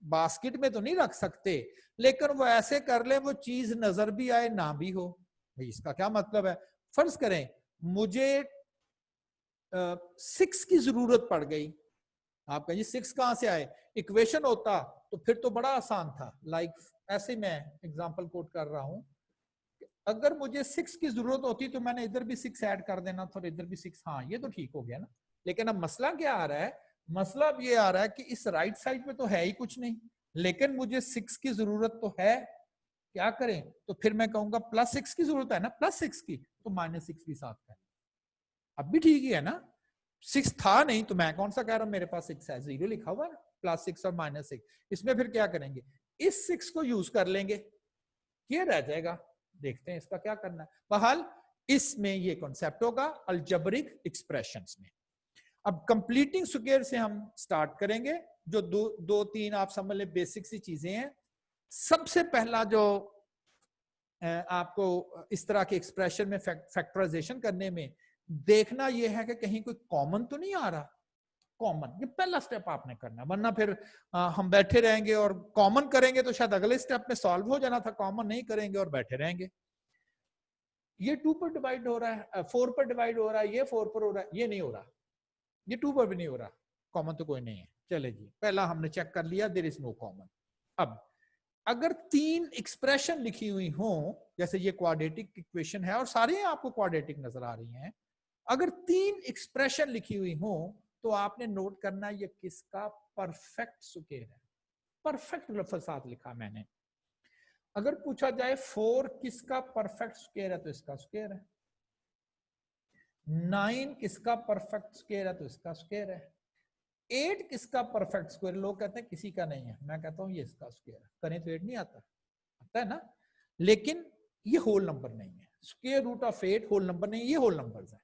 बास्केट में तो नहीं रख सकते, लेकिन वो ऐसे कर ले वो चीज नजर भी आए ना भी हो। भाई इसका क्या मतलब है? फर्ज करें मुझे 6 की जरूरत पड़ गई, आप कहिए 6 कहां से आए, इक्वेशन होता तो फिर तो बड़ा आसान था। लाइक ऐसे मैं एग्जांपल कोट कर रहा हूं, अगर मुझे 6 की जरूरत होती तो मैंने इधर भी 6 ऐड कर देना था और इधर भी 6, हाँ ये तो ठीक हो गया ना। लेकिन अब मसला क्या आ रहा है, मसला अब ये आ रहा है कि इस राइट साइड में तो है ही कुछ नहीं, लेकिन मुझे 6 की जरूरत तो है, क्या करें? तो फिर मैं कहूंगा +6 की जरूरत है ना, +6 की, तो -6 भी साथ करें, अब भी ठीक ही है ना। 6 था नहीं तो मैं कौन सा कह रहा हूं, मेरे पास 6 है, 0 लिखा हुआ है ना, +6 और -6, इसमें फिर क्या करेंगे, इस 6 को यूज कर लेंगे, ये रह जाएगा। देखते हैं इसका क्या करना है। बहरहाल इसमें ये कॉन्सेप्ट होगा अलजेब्रिक एक्सप्रेशंस में। अब कंप्लीटिंग स्क्वायर से हम स्टार्ट करेंगे, जो दो तीन आप समझ ले बेसिक सी चीजें हैं। सबसे पहला जो आपको इस तरह के एक्सप्रेशन में फैक्टराइजेशन करने में देखना यह है कि कहीं कोई कॉमन तो नहीं आ रहा। कॉमन, ये पहला स्टेप आपने करना, वरना फिर हम बैठे रहेंगे और कॉमन करेंगे तो शायद अगले स्टेप में सॉल्व हो जाना था, कॉमन नहीं करेंगे और बैठे रहेंगे। ये 2 पर डिवाइड हो रहा है, 4 पर डिवाइड हो रहा है, ये 4 पर हो रहा है, ये नहीं हो रहा, ये 2 पर भी नहीं हो रहा, कॉमन तो कोई नहीं है। चले जी, पहला हमने चेक कर लिया, देयर इज नो कॉमन। अब अगर 3 एक्सप्रेशन लिखी हुई हो, जैसे ये क्वाड्रेटिक इक्वेशन है और सारी आपको क्वाड्रेटिक नजर आ रही हैं, अगर 3 एक्सप्रेशन लिखी हुई हो तो आपने नोट करना ये किसका परफेक्ट स्क्वायर है। परफेक्ट लफ्ज साथ लिखा मैंने। अगर पूछा जाए 4 किसका परफेक्ट स्क्वायर है तो इसका स्क्वायर है। 9 किसका परफेक्ट स्क्वायर है तो इसका स्क्वायर है। 8 किसका परफेक्ट स्क्वायर, लोग कहते हैं किसी का नहीं है, मैं कहता हूं ये इसका स्क्वायर है। करें तो 8 नहीं आता, आता है ना, लेकिन ये होल नंबर नहीं है। Square root of 8 whole number नहीं, ये होल नंबर्स है।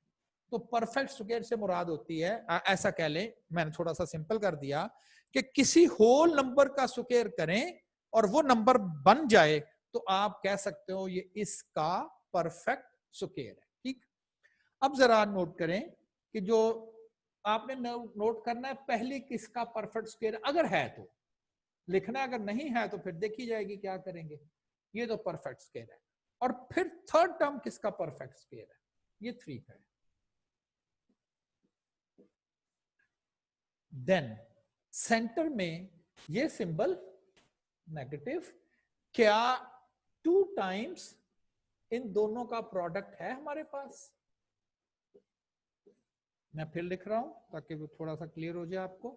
तो परफेक्ट स्क्वायर से मुराद होती है, ऐसा कह लें, मैंने थोड़ा सा सिंपल कर दिया, कि किसी होल नंबर का स्क्वायर करें और वो नंबर बन जाए तो आप कह सकते हो ये इसका परफेक्ट स्क्वायर है। ठीक, अब जरा नोट करें कि जो आपने नोट करना है, पहले किसका परफेक्ट स्क्वायर अगर है तो लिखना है, अगर नहीं है तो फिर देखी जाएगी क्या करेंगे। ये तो परफेक्ट स्क्वायर है। और फिर थर्ड टर्म किसका परफेक्ट स्क्वायर है, ये 3 का है। देन सेंटर में ये सिंबल नेगेटिव, क्या 2 टाइम्स इन दोनों का प्रोडक्ट है हमारे पास। मैं फिर लिख रहा हूं ताकि वो थोड़ा सा क्लियर हो जाए आपको।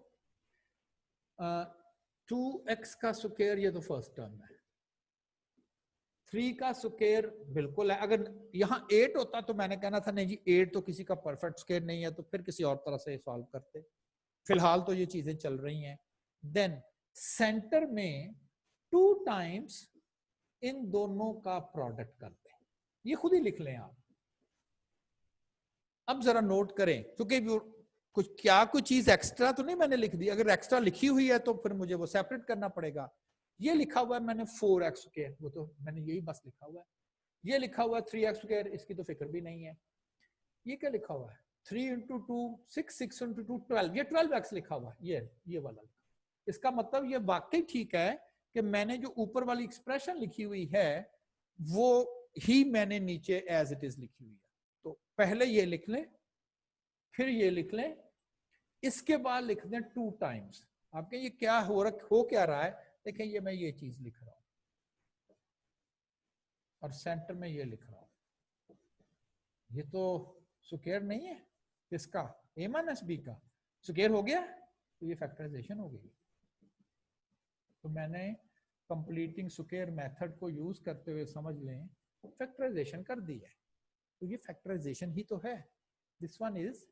2x का स्क्वायर, ये तो फर्स्ट टर्म है। 3 का स्क्वायर बिल्कुल है। अगर यहां 8 होता तो मैंने कहना था नहीं जी 8 तो किसी का परफेक्ट स्क्वायर नहीं है, तो फिर किसी और तरह से सॉल्व करते। फिलहाल तो ये चीजें चल रही हैं। देन सेंटर में 2 टाइम्स इन दोनों का प्रोडक्ट करते हैं, ये खुद ही लिख लें आप। अब जरा नोट करें, क्योंकि कोई चीज एक्स्ट्रा तो नहीं मैंने लिख दी। अगर एक्स्ट्रा लिखी हुई है तो फिर मुझे वो सेपरेट करना पड़ेगा। ये लिखा हुआ है मैंने 4x स्क्वायर, वो तो मैंने यही बस लिखा हुआ है। ये लिखा हुआ है 3x स्क्वायर, इसकी तो फिक्र भी नहीं है। ये क्या लिखा हुआ है 3 इंटू 2 6, 6 इंटू 2 12, ये 12x लिखा हुआ है, ये वाला। इसका मतलब ये वाकई ठीक है कि मैंने जो ऊपर वाली एक्सप्रेशन लिखी हुई है वो ही मैंने नीचे एज इट इज लिखी हुई है। तो पहले ये लिख लें, फिर ये लिख लें, इसके बाद लिख दें 2 टाइम्स। आपके ये क्या हो क्या रहा है, देखें ये मैं ये चीज लिख रहा हूं और सेंटर में ये लिख रहा हूं। ये तो स्क्वायर नहीं है, इसका a माइनस b का स्क्वायर हो गया, तो ये फैक्टराइजेशन हो गई। तो मैंने कंप्लीटिंग स्क्वायर मेथड को यूज करते हुए समझ लें फैक्टराइजेशन कर दी है। तो ये फैक्टराइजेशन ही तो है, this one is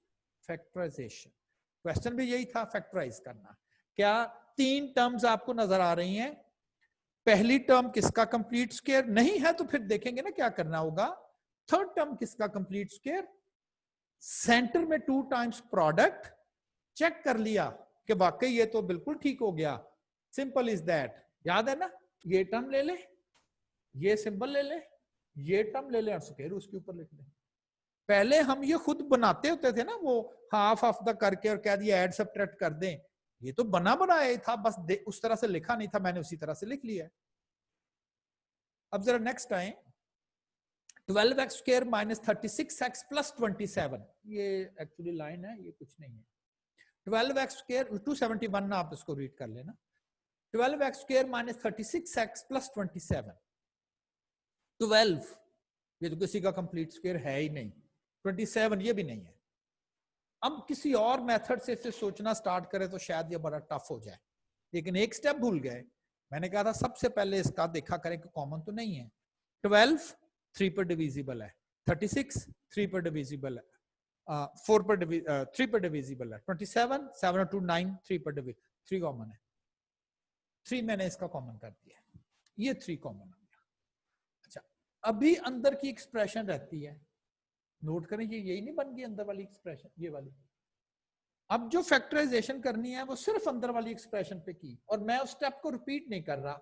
factorisation. Question भी यही था, फैक्टराइज करना। क्या 3 टर्म्स आपको नजर आ रही हैं। पहली टर्म किसका कंप्लीट स्क्वायर नहीं है तो फिर देखेंगे ना क्या करना होगा। थर्ड टर्म किसका कंप्लीट स्क्वायर, सेंटर में 2 टाइम्स प्रोडक्ट, चेक कर लिया कि वाकई ये तो बिल्कुल ठीक हो गया। सिंपल इज दैट, याद है ना। ये टर्म ले ले, ये सिंबल ले ले, ये टर्म ले ले और स्क्वायर उसके ऊपर लिख ले। पहले हम ये खुद बनाते होते थे ना, वो हाफ ऑफ द करके और कह दिया ऐड सब्ट्रैक्ट कर दें। ये तो बना बनाया था, बस उस तरह से लिखा नहीं था, मैंने उसी तरह से लिख लिया। अब जरा नेक्स्ट आए, 12x square minus 36x plus 27। ये एक्चुअली लाइन है, ये कुछ नहीं है। 12x स्क्वायर 271 ना, आप इसको रीड कर लेना। 12x square minus 36x plus 27। 12 ये तो किसी का कंप्लीट स्क्वायर है ही नहीं, 27 ये भी नहीं है। अब किसी और मेथड से इसे सोचना स्टार्ट करें तो शायद ये बड़ा टफ हो जाए, लेकिन एक स्टेप भूल गए। मैंने कहा था सबसे पहले इसका देखा करें कि कॉमन तो नहीं है। 12 3 पर डिविजिबल है, 36 3 पर डिविजिबल है, 4 पर 3 पर डिविजिबल है, 27 7 और 2 9 3 पर डिविजिबल, 3 कॉमन है। 3 मैंने इसका कॉमन कर दिया, ये 3 कॉमन हो गया। अच्छा, अभी अंदर की एक्सप्रेशन रहती है, नोट करें ये यही नहीं बन गई अंदर वाली एक्सप्रेशन, ये वाली अब जो फैक्टराइजेशन करनी है वो सिर्फ अंदर वाली एक्सप्रेशन पे की, और मैं उस स्टेप को रिपीट नहीं कर रहा,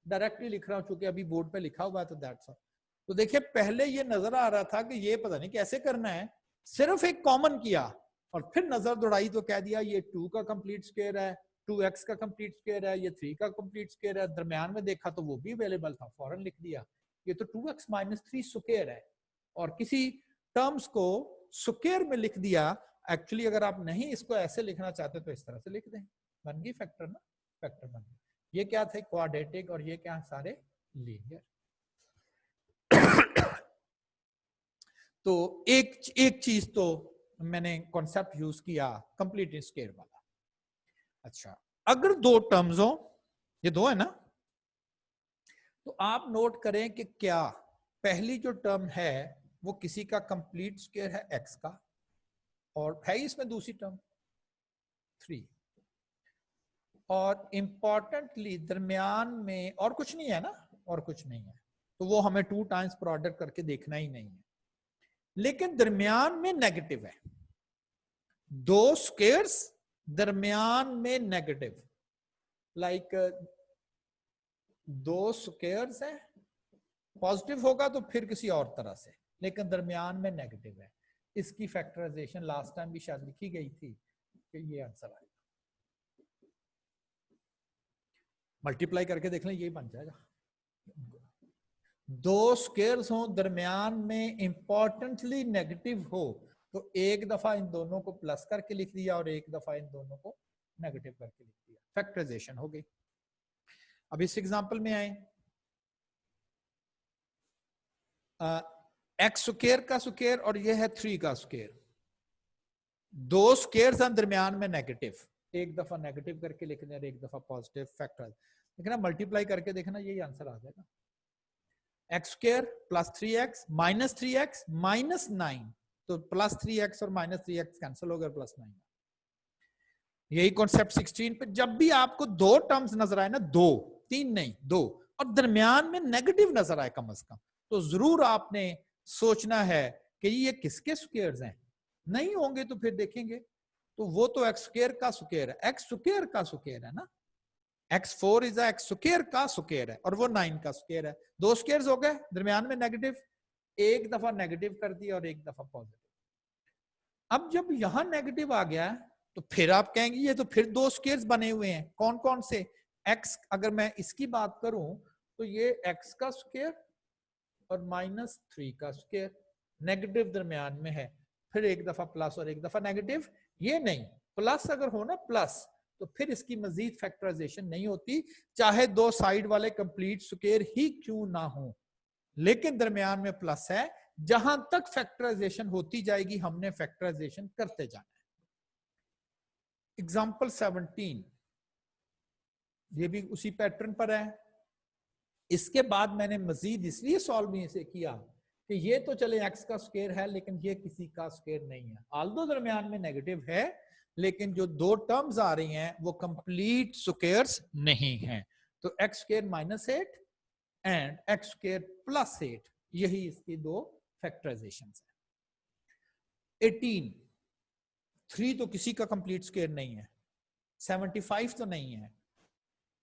डायरेक्टली लिख रहा हूं चूंकि अभी बोर्ड पे लिखा हुआ है, तो दैट्स ऑल। तो देखिए पहले ये नजर आ रहा था कि ये पता नहीं कैसे करना है, सिर्फ एक कॉमन किया और फिर नजर दौड़ाई तो कह दिया ये 2 का कंप्लीट स्क्वायर है, 2x का कंप्लीट स्क्वायर है, ये 3 का कंप्लीट स्क्वायर है। दरमियान में देखा तो वो भी अवेलेबल था, फौरन लिख दिया ये तो 2x माइनस 3 स्क्वायर है, और किसी टर्म्स को स्क्वायर में लिख दिया। एक्चुअली अगर आप नहीं इसको ऐसे लिखना चाहते तो इस तरह से लिख दें, बन गई फैक्टर ना, फैक्टर बन गई। ये क्या थे, क्वाड्रेटिक, और ये क्या सारे लीनियर। तो एक चीज तो मैंने कॉन्सेप्ट यूज किया कंप्लीट स्क्वायर वाला। अच्छा, अगर दो टर्म्स हो, ये दो है ना, तो आप नोट करें कि क्या पहली जो टर्म है वो किसी का कंप्लीट स्क्वायर है x का, और है इसमें दूसरी टर्म 3, और इंपॉर्टेंटली दरमियान में और कुछ नहीं है ना, और कुछ नहीं है, तो वो हमें 2 टाइम्स प्रोडक्ट करके देखना ही नहीं है। लेकिन दरमियान में नेगेटिव है, दो स्क्वायर्स दरमियान में नेगेटिव, लाइक दो स्क्वायर्स है, पॉजिटिव होगा तो फिर किसी और तरह से, लेकिन दरमियान में नेगेटिव है। इसकी फैक्टराइजेशन लास्ट टाइम भी शायद लिखी गई थी कि ये आंसर आएगा, मल्टीप्लाई करके देख लें यही बन जाएगा। दो स्क्वायर्स हो दरमियान में इंपॉर्टेंटली नेगेटिव हो, तो एक दफा इन दोनों को प्लस करके लिख दिया और एक दफा इन दोनों को नेगेटिव करके लिख दिया, फैक्टराइजेशन हो गई। अब इस एग्जांपल में आए, एक्स स्क्वायर का स्क्वायर और ये है 3 का स्क्वायर, दो स्क्वायर्स हैं दरमियान में नेगेटिव, एक दफा नेगेटिव करके लिखना और एक दफा पॉजिटिव, फैक्टर देखना, मल्टीप्लाई करके देखना यही आंसर आ जाएगा। X square plus 3x minus 3x minus 9, तो प्लस 3x और माइनस 3x कैंसिल हो गया, प्लस 9। यही कॉन्सेप्ट 16 पे, जब भी आपको दो टर्म्स नजर आए ना, दो, 3 नहीं 2, और दरमियान में नेगेटिव नजर आए कम से कम, तो जरूर आपने सोचना है कि ये किसके स्क्वायर्स हैं। नहीं होंगे तो फिर देखेंगे, तो वो तो एक्स स्क्वायर का स्क्वायर है, एक्स स्क्वायर का स्क्वायर है ना, x4 इज एक्स स्क्वायर का स्क्वायर है, और वो 9 का स्क्वायर है। दो स्क्वायर्स हो गए दरमियान में नेगेटिव, एक दफा नेगेटिव कर दिया और एक दफा पॉजिटिव। अब जब यहां नेगेटिव आ गया तो फिर आप कहेंगे ये तो फिर दो स्क्वायर्स बने हुए हैं, कौन कौन से, x, अगर मैं इसकी बात करूं तो ये x का स्क्वायर और माइनस 3 का स्क्वायर, नेगेटिव दरमियान में है, फिर एक दफा प्लस और एक दफा नेगेटिव। ये नहीं, प्लस अगर हो ना प्लस, तो फिर इसकी मजीद फैक्टराइजेशन नहीं होती, चाहे दो साइड वाले कंप्लीट स्क्वायर ही क्यों ना हो, लेकिन दरमियान में प्लस है। जहां तक फैक्टराइजेशन होती जाएगी हमने फैक्टराइजेशन करते जाना है। एग्जाम्पल 17, ये भी उसी पैटर्न पर है। इसके बाद मैंने मजीद इसलिए सॉल्व भी इसे किया कि ये तो चले x का स्क्वायर है, लेकिन ये किसी का स्क्वायर नहीं है, आल्दो दरमियान में नेगेटिव है, लेकिन जो दो टर्म्स आ रही हैं वो कंप्लीट स्क्वायर्स नहीं हैं। तो x square minus 8 and x square plus 8, यही इसकी दो फैक्टराइजेशन है। 18, 3 तो किसी का कंप्लीट स्क्वायर नहीं है, 75 तो नहीं है,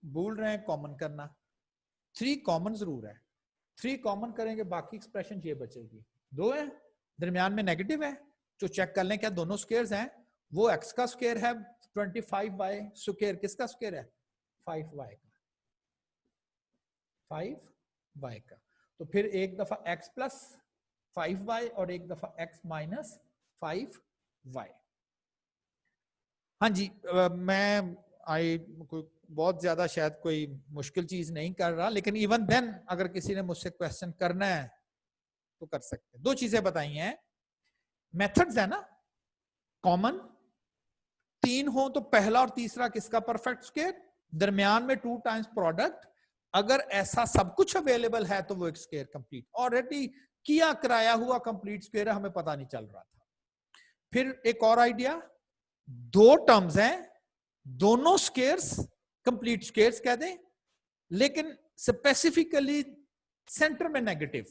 भूल रहे हैं कॉमन करना, 3 कॉमन जरूर है, 3 कॉमन करेंगे बाकी एक्सप्रेशन ये बचेगी। 2 है दरमियान में नेगेटिव है, जो चेक कर लें क्या दोनों स्क्वायर्स हैं, वो x का स्क्वायर है 25y स्क्वायर, किसका स्क्वायर है 5y का, 5y का, तो फिर एक दफा x प्लस 5y और एक दफा x माइनस 5y। हाँ जी, मैं कोई बहुत ज्यादा शायद कोई मुश्किल चीज नहीं कर रहा, लेकिन इवन देन अगर किसी ने मुझसे क्वेश्चन करना है तो कर सकते हैं। दो चीजें बताई हैं, मेथड्स है ना, कॉमन 3 हो तो पहला और तीसरा किसका परफेक्ट स्क्वायर, दरमियान में 2 टाइम्स प्रोडक्ट, अगर ऐसा सब कुछ अवेलेबल है तो वो एक स्क्वायर कंप्लीट, ऑलरेडी किया कराया हुआ कंप्लीट स्क्वायर है, हमें पता नहीं चल रहा था। फिर एक और आइडिया, दो टर्म्स हैं, दोनों स्क्वायर्स कंप्लीट स्क्वायर्स कह दें, लेकिन स्पेसिफिकली सेंटर में नेगेटिव,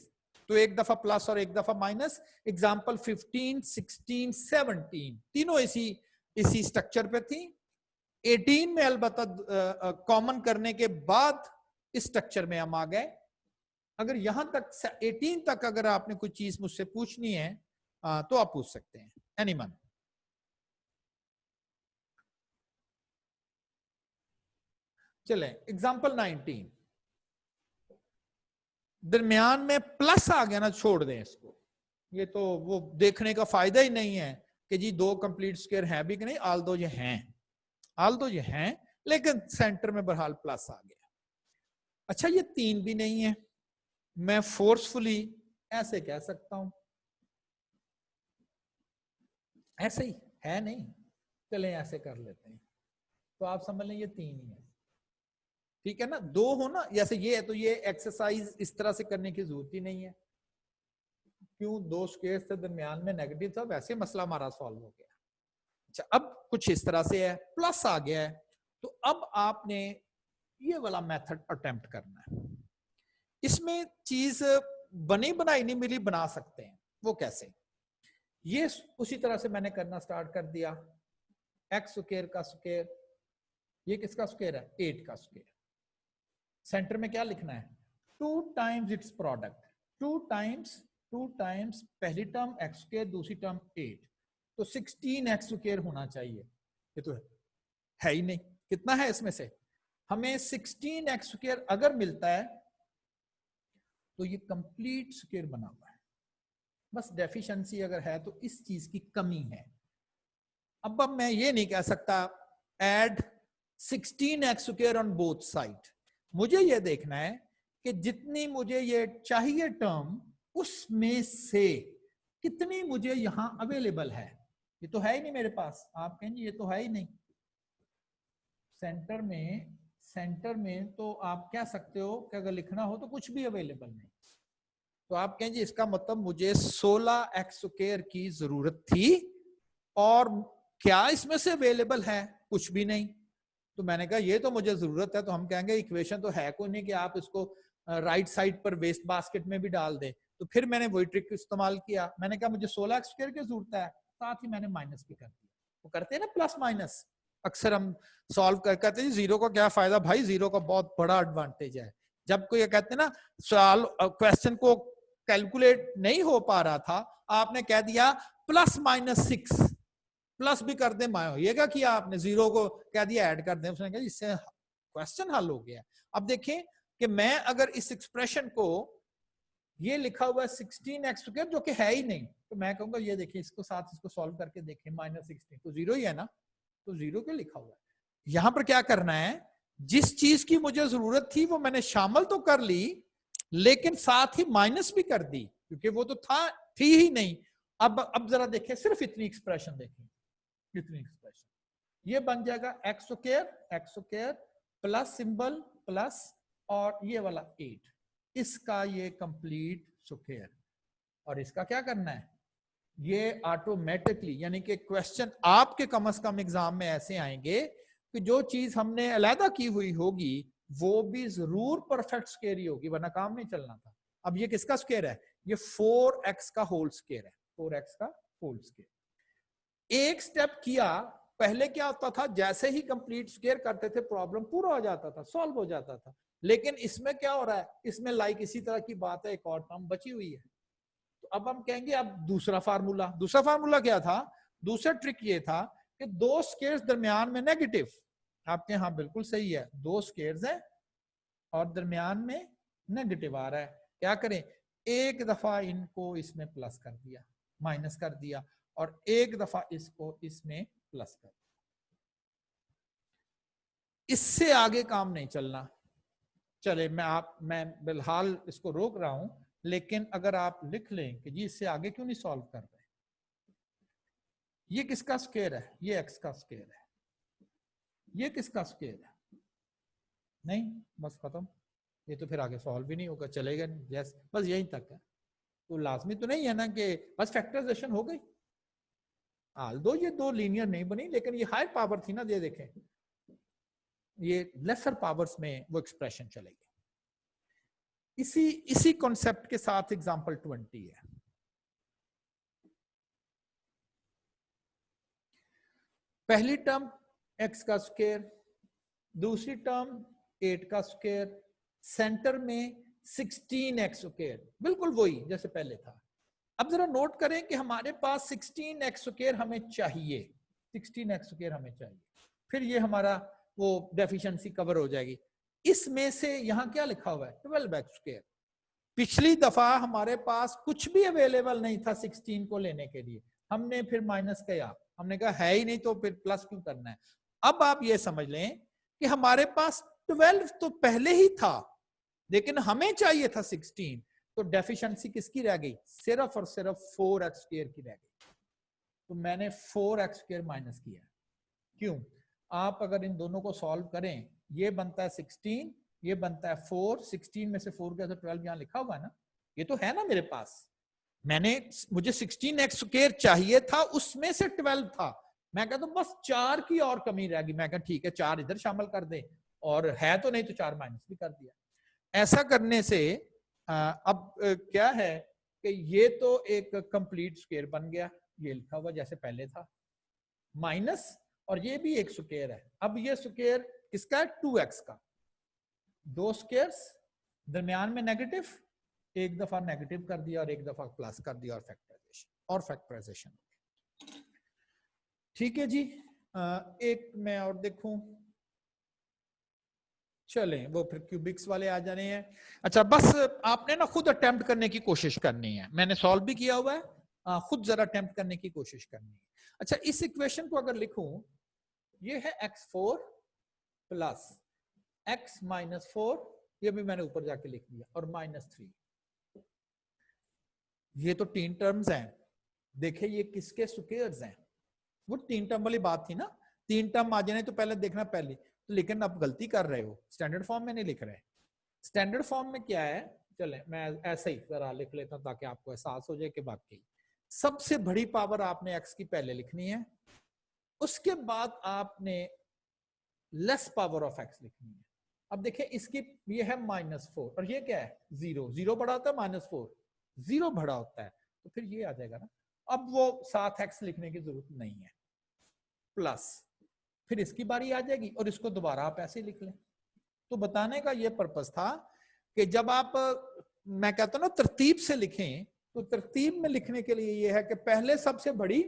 तो एक दफा प्लस और एक दफा माइनस। एग्जांपल 15, 16, 17, तीनों इसी इसी स्ट्रक्चर पे थी। 18 में अलबत्ता कॉमन करने के बाद इस स्ट्रक्चर में हम आ गए। अगर यहां तक 18 तक अगर आपने कोई चीज मुझसे पूछनी है तो आप पूछ सकते हैं। एनीवन? चले एग्जाम्पल 19। दरमियान में प्लस आ गया ना, छोड़ दें इसको, ये तो वो देखने का फायदा ही नहीं है कि जी दो कंप्लीट स्क्वायर हैं भी कि नहीं। आल दो ये हैं, लेकिन सेंटर में बहरहाल प्लस आ गया। अच्छा ये 3 भी नहीं है, मैं फोर्सफुली ऐसे कह सकता हूं, ऐसे ही है नहीं, चले ऐसे कर लेते हैं, तो आप समझ लें ये 3 ही है। ठीक है ना, 2 हो ना, जैसे ये है तो ये एक्सरसाइज इस तरह से करने की जरूरत ही नहीं है। क्यों? 2 स्क्वायर से दरमियान में नेगेटिव था, वैसे मसला हमारा सॉल्व हो गया। अच्छा अब कुछ इस तरह से है, प्लस आ गया है, तो अब आपने ये वाला मेथड अटेम्प्ट करना है। इसमें चीज बनी बनाई नहीं मिली, बना सकते हैं। वो कैसे? ये उसी तरह से मैंने करना स्टार्ट कर दिया। एक्स स्क्वायर का स्क्वायर, ये किसका स्क्वायर है? 8 का स्क्वायर। सेंटर में क्या लिखना है? 2 टाइम्स इट्स प्रोडक्ट, 2 टाइम्स पहली टर्म एक्स स्क्वायर, दूसरी टर्म 8, तो 16 एक्स स्क्वायर होना चाहिए। ये तो है ही नहीं। कितना है इसमें से? हमें 16 एक्स स्क्वायर अगर मिलता है तो ये कंप्लीट स्क्वायर बना हुआ है। बस डेफिशिएंसी अगर है तो इस चीज की कमी है। अब मैं ये नहीं कह सकता add 16 x square on both side. मुझे ये देखना है कि जितनी मुझे ये चाहिए टर्म, उसमें से कितनी मुझे यहां अवेलेबल है। ये तो है ही नहीं मेरे पास। आप कहेंगे ये तो है ही नहीं। सेंटर में तो आप कह सकते हो कि अगर लिखना हो तो कुछ भी अवेलेबल नहीं, तो आप कहेंगे इसका मतलब मुझे 16 एक्स स्क्वायर की जरूरत थी और क्या इसमें से अवेलेबल है? कुछ भी नहीं। तो मैंने कहा ये तो मुझे जरूरत है, तो हम कहेंगे इक्वेशन तो है कोई नहीं कि आप इसको राइट साइड पर वेस्ट बास्केट में भी डाल दे। तो फिर मैंने वही ट्रिक इस्तेमाल किया। मैंने कहा मुझे 16 एक्स स्क्वायर की जरूरत है, साथ ही मैंने माइनस भी कर दिया। वो करते हैं ना प्लस माइनस, अक्सर हम सॉल्व करते हैं। जीरो का क्या फायदा भाई? जीरो का बहुत बड़ा एडवांटेज है। जब कोई कहते हैं ना सवाल क्वेश्चन को कैलकुलेट नहीं हो पा रहा था, आपने कह दिया प्लस माइनस 6, प्लस भी कर दे, ये क्या किया आपने? जीरो को कह दिया ऐड कर दे, उसने कहा इससे क्वेश्चन हल हो गया। अब देखें कि मैं अगर इस एक्सप्रेशन को, ये लिखा हुआ है 16 एक्स स्क्वायर जो कि है ही नहीं, तो मैं कहूंगा ये देखिए इसको साथ इसको सॉल्व करके देखें, माइनस 16 तो जीरो ही है ना, तो जीरो क्यों लिखा हुआ है? यहां पर क्या करना है, जिस चीज की मुझे जरूरत थी वो मैंने शामिल तो कर ली, लेकिन साथ ही माइनस भी कर दी, क्योंकि वो तो थी ही नहीं। अब जरा देखें, सिर्फ इतनी एक्सप्रेशन देखें, इतनी एक्सप्रेशन, ये बन जाएगा x square plus symbol plus और ये वाला 8, इसका ये कंप्लीट स्क्वायर। और इसका क्या करना है? ये ऑटोमेटिकली, यानी कि क्वेश्चन आपके कम से कम एग्जाम में ऐसे आएंगे कि जो चीज हमने अलहदा की हुई होगी वो भी जरूर परफेक्ट स्क्वायर ही होगी, वरना काम नहीं चलना था। अब ये किसका स्क्वायर है? ये 4x का होल स्क्वायर है, 4x का होल स्क्वायर। एक स्टेप किया, पहले क्या होता था, जैसे ही कंप्लीट स्क्वायर करते थे प्रॉब्लम पूरा हो जाता था, सॉल्व हो जाता था। लेकिन इसमें क्या हो रहा है? इसमें लाइक इसी तरह की बात है, एक और टर्म बची हुई है। तो अब हम कहेंगे अब दूसरा फार्मूला क्या था? दूसरा ट्रिक ये था कि 2 स्क्वायर्स दरमियान में नेगेटिव, आपके यहां बिल्कुल सही है, 2 स्क्वायर्स हैं और दरमियान में नेगेटिव आ रहा है। क्या करें? एक दफा इनको इसमें प्लस कर दिया, माइनस कर दिया, और एक दफा इसको इसमें प्लस कर दिया। इससे आगे काम नहीं चलना। चले मैं फिलहाल इसको रोक रहा हूं, लेकिन अगर आप लिख लें कि जी इससे आगे क्यों नहीं सॉल्व कर रहे, ये किसका स्क्वायर है? ये एक्स का स्क्वायर है। ये किसका स्क्वायर है? नहीं, बस खत्म। ये तो फिर आगे सॉल्व भी नहीं होगा, चलेगा नहीं, यस बस यहीं तक है। तो लाजमी तो नहीं है ना कि बस फैक्टराइजेशन हो गई। दो ये 2 लीनियर नहीं बनी, लेकिन ये हाई पावर थी ना, ये देखें ये लेसर पावर्स में वो एक्सप्रेशन चलेगी। इसी कॉन्सेप्ट के साथ एग्जांपल 20 है। पहली टर्म x का स्क्वायर, दूसरी टर्म 8 का स्क्वायर, सेंटर में 16x स्क्वायर, बिल्कुल वही जैसे पहले था। अब जरा नोट करें कि हमारे पास 16x स्क्वायर हमें चाहिए, 16x स्क्वायर हमें चाहिए, फिर ये हमारा वो डेफिशिएंसी कवर हो जाएगी। इसमें से यहां क्या लिखा हुआ है 12x स्क्वायर। पिछली दफा हमारे पास कुछ भी अवेलेबल नहीं था 16 को लेने के लिए, हमने फिर माइनस किया, हमने कहा है ही नहीं तो फिर प्लस क्यों करना है। अब आप ये समझ लें कि हमारे पास 12 तो पहले ही था, लेकिन हमें चाहिए था 16, तो डेफिशिएंसी किसकी रह गई, सिर्फ और सिर्फ 4x स्क्वायर की रह गई। तो मैंने 4x स्क्वायर माइनस किया। क्यों? आप अगर इन दोनों को सॉल्व करें, ये बनता है 16, ये बनता है 4, 16 में से 4 गया तो 12 यहां लिखा हुआ है ना, ये तो है ना मेरे पास। मुझे 16x स्क्वायर चाहिए था, उसमें से 12 था, मैं कहता हूं बस 4 की और कमी रहेगी, मैं कहता ठीक है 4 इधर शामिल कर दे, और है तो नहीं तो 4 माइनस भी कर दिया। ऐसा करने से अब क्या है कि ये तो एक कंप्लीट स्क्वायर बन गया, ये लिखा हुआ जैसे पहले था, माइनस, और ये भी एक स्क्वायर है। अब ये स्क्वायर किसका है, 2x का, दो स्क्वायर्स दरमियान में नेगेटिव, एक दफा नेगेटिव कर दिया और एक दफा प्लस कर दिया, और फैक्टराइजेशन। ठीक है जी। एक मैं और देखूं, चलें वो फिर क्यूबिक्स वाले आ जाने हैं। अच्छा, बस आपने ना खुद अटेम्प्ट करने की कोशिश करनी है, मैंने सॉल्व भी किया हुआ है, खुद जरा अटेम्प्ट करने की कोशिश करनी है। अच्छा, इस इक्वेशन को अगर लिखूं, ये है x4 प्लस x -4, ये भी मैंने ऊपर जाके लिख दिया, और -3। ये तो 3 टर्म्स हैं, देखिए ये किसके स्क्वायर्स हैं, वो 3 टर्म वाली बात थी ना, 3 टर्म आ जाने तो पहले देखना पहले तो, लेकिन आप गलती कर रहे हो, स्टैंडर्ड फॉर्म में नहीं लिख रहे। स्टैंडर्ड फॉर्म में क्या है, चले मैं ऐसे ही जरा लिख लेता हूं ताकि आपको एहसास हो जाए कि बाकी सबसे बड़ी पावर आपने x की पहले लिखनी है, उसके बाद आपने लेस पावर ऑफ x लिखनी है। अब देखिए इसकी ये है -4 और ये क्या है 0, 0 बड़ा होता है -4, 0 बड़ा होता है, तो फिर ये आ जाएगा ना। अब वो 7x लिखने की जरूरत नहीं है, प्लस फिर इसकी बारी आ जाएगी और इसको दोबारा आप ऐसे लिख लें। तो बताने का ये पर्पस था कि जब आप, मैं कहता हूं ना तरतीब से लिखें, तो तरतीब में लिखने के लिए ये है कि पहले सबसे बड़ी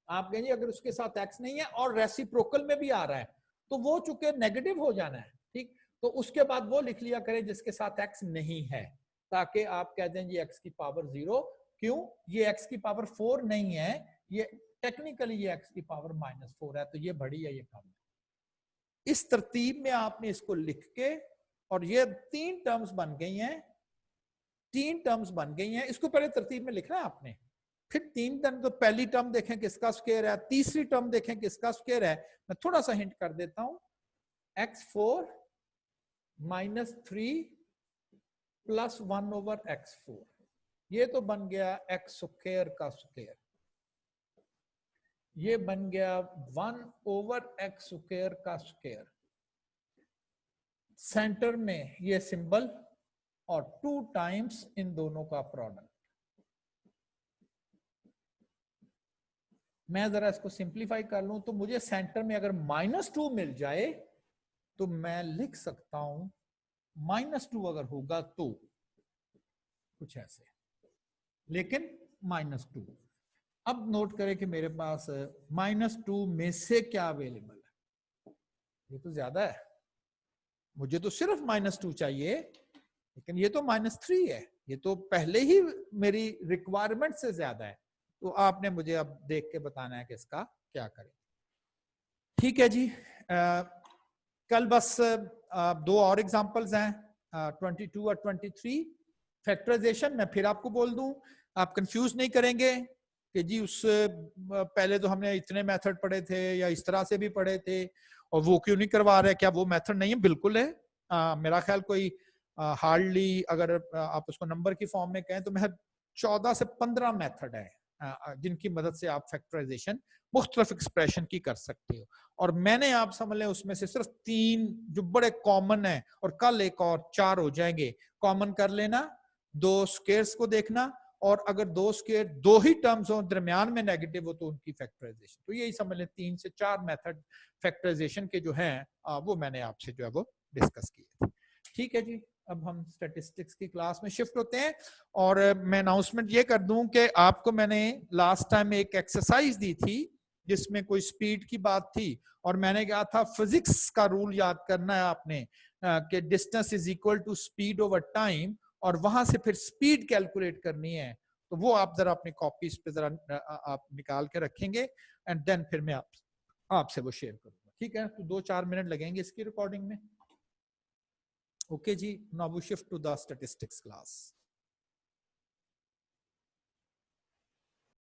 आप कहेंगे, अगर उसके साथ x नहीं है और रेसिप्रोकल में भी आ रहा है तो वो चूंकि नेगेटिव हो जाना है, ठीक, तो उसके बाद वो लिख लिया करें जिसके साथ x नहीं है, ताकि आप कह दें ये x की पावर 0। क्यों? ये x की पावर 4 नहीं है, ये टेक्निकली ये x की पावर -4 है, तो ये बड़ी है, ये कम है। इस तरतीब में आपने इसको लिख के, और ये 3 टर्म्स बन गई हैं, 3 टर्म्स बन गई हैं, इसको पहले तरतीब में लिखना है आपने, फिर 3 टर्म, तो पहली टर्म देखें किसका स्क्वायर है, तीसरी टर्म देखें किसका स्क्वायर है। मैं थोड़ा सा हिंट कर देता हूं, x4 -3 प्लस 1/x4, ये तो बन गया x स्क्वायर का स्क्वायर, ये बन गया 1/x स्क्वायर का स्क्वायर, सेंटर में ये सिंबल और 2 टाइम्स इन दोनों का प्रोडक्ट। मैं जरा इसको सिंप्लीफाई कर लूं तो मुझे सेंटर में अगर -2 मिल जाए तो मैं लिख सकता हूं -2 अगर होगा तो कुछ ऐसे, लेकिन -2। अब नोट करें कि मेरे पास -2 में से क्या अवेलेबल है, ये तो ज्यादा है, मुझे तो सिर्फ -2 चाहिए, लेकिन ये तो -3 है, ये तो पहले ही मेरी रिक्वायरमेंट से ज्यादा है। तो आपने मुझे अब देख के बताना है कि इसका क्या करें। ठीक है जी। कल बस 2 और एग्जांपल्स हैं, 22 और 23। फैक्टराइजेशन मैं फिर आपको बोल दूं, आप कंफ्यूज नहीं करेंगे कि जी उस पहले तो हमने इतने मेथड पढ़े थे या इस तरह से भी पढ़े थे और वो क्यों नहीं करवा रहे, क्या वो मेथड नहीं है? बिल्कुल है। मेरा ख्याल कोई हार्डली अगर आप उसको नंबर की फॉर्म में कहें तो मैं 14 से 15 मेथड है जिनकी मदद से आप फैक्टराइजेशन मुख्तलिफ एक्सप्रेशन की कर सकते हो, और मैंने आप समझ लें उसमें से सिर्फ 3 जो बड़े कॉमन है, और कल एक और 4 हो जाएंगे। कॉमन कर लेना, 2 स्क्वायर्स को देखना और अगर दो स्क्वायर दो ही टर्म्स हो दरमियान में नेगेटिव हो तो उनकी फैक्टराइजेशन। तो यही समझ लें 3 से 4 मेथड फैक्टराइजेशन के जो हैं वो मैंने आपसे जो है वो डिस्कस किए थे। ठीक है जी, अब हम स्टैटिस्टिक्स की क्लास में शिफ्ट होते हैं। और मैं अनाउंसमेंट ये कर दूं कि आपको मैंने लास्ट टाइम एक एक्सरसाइज दी थी जिसमें कोई स्पीड की बात थी और मैंने कहा था फिजिक्स का रूल याद करना है आपने कि distance is equal to speed over time, और वहां से फिर स्पीड कैलकुलेट करनी है। तो वो आप जरा अपनी कॉपीज पे जरा आप निकाल के रखेंगे एंड देन फिर मैं आपसे वो शेयर करूंगा। ठीक है, तो 2-4 मिनट लगेंगे इसकी रिकॉर्डिंग में। ओके जी, now we shift to the statistics class.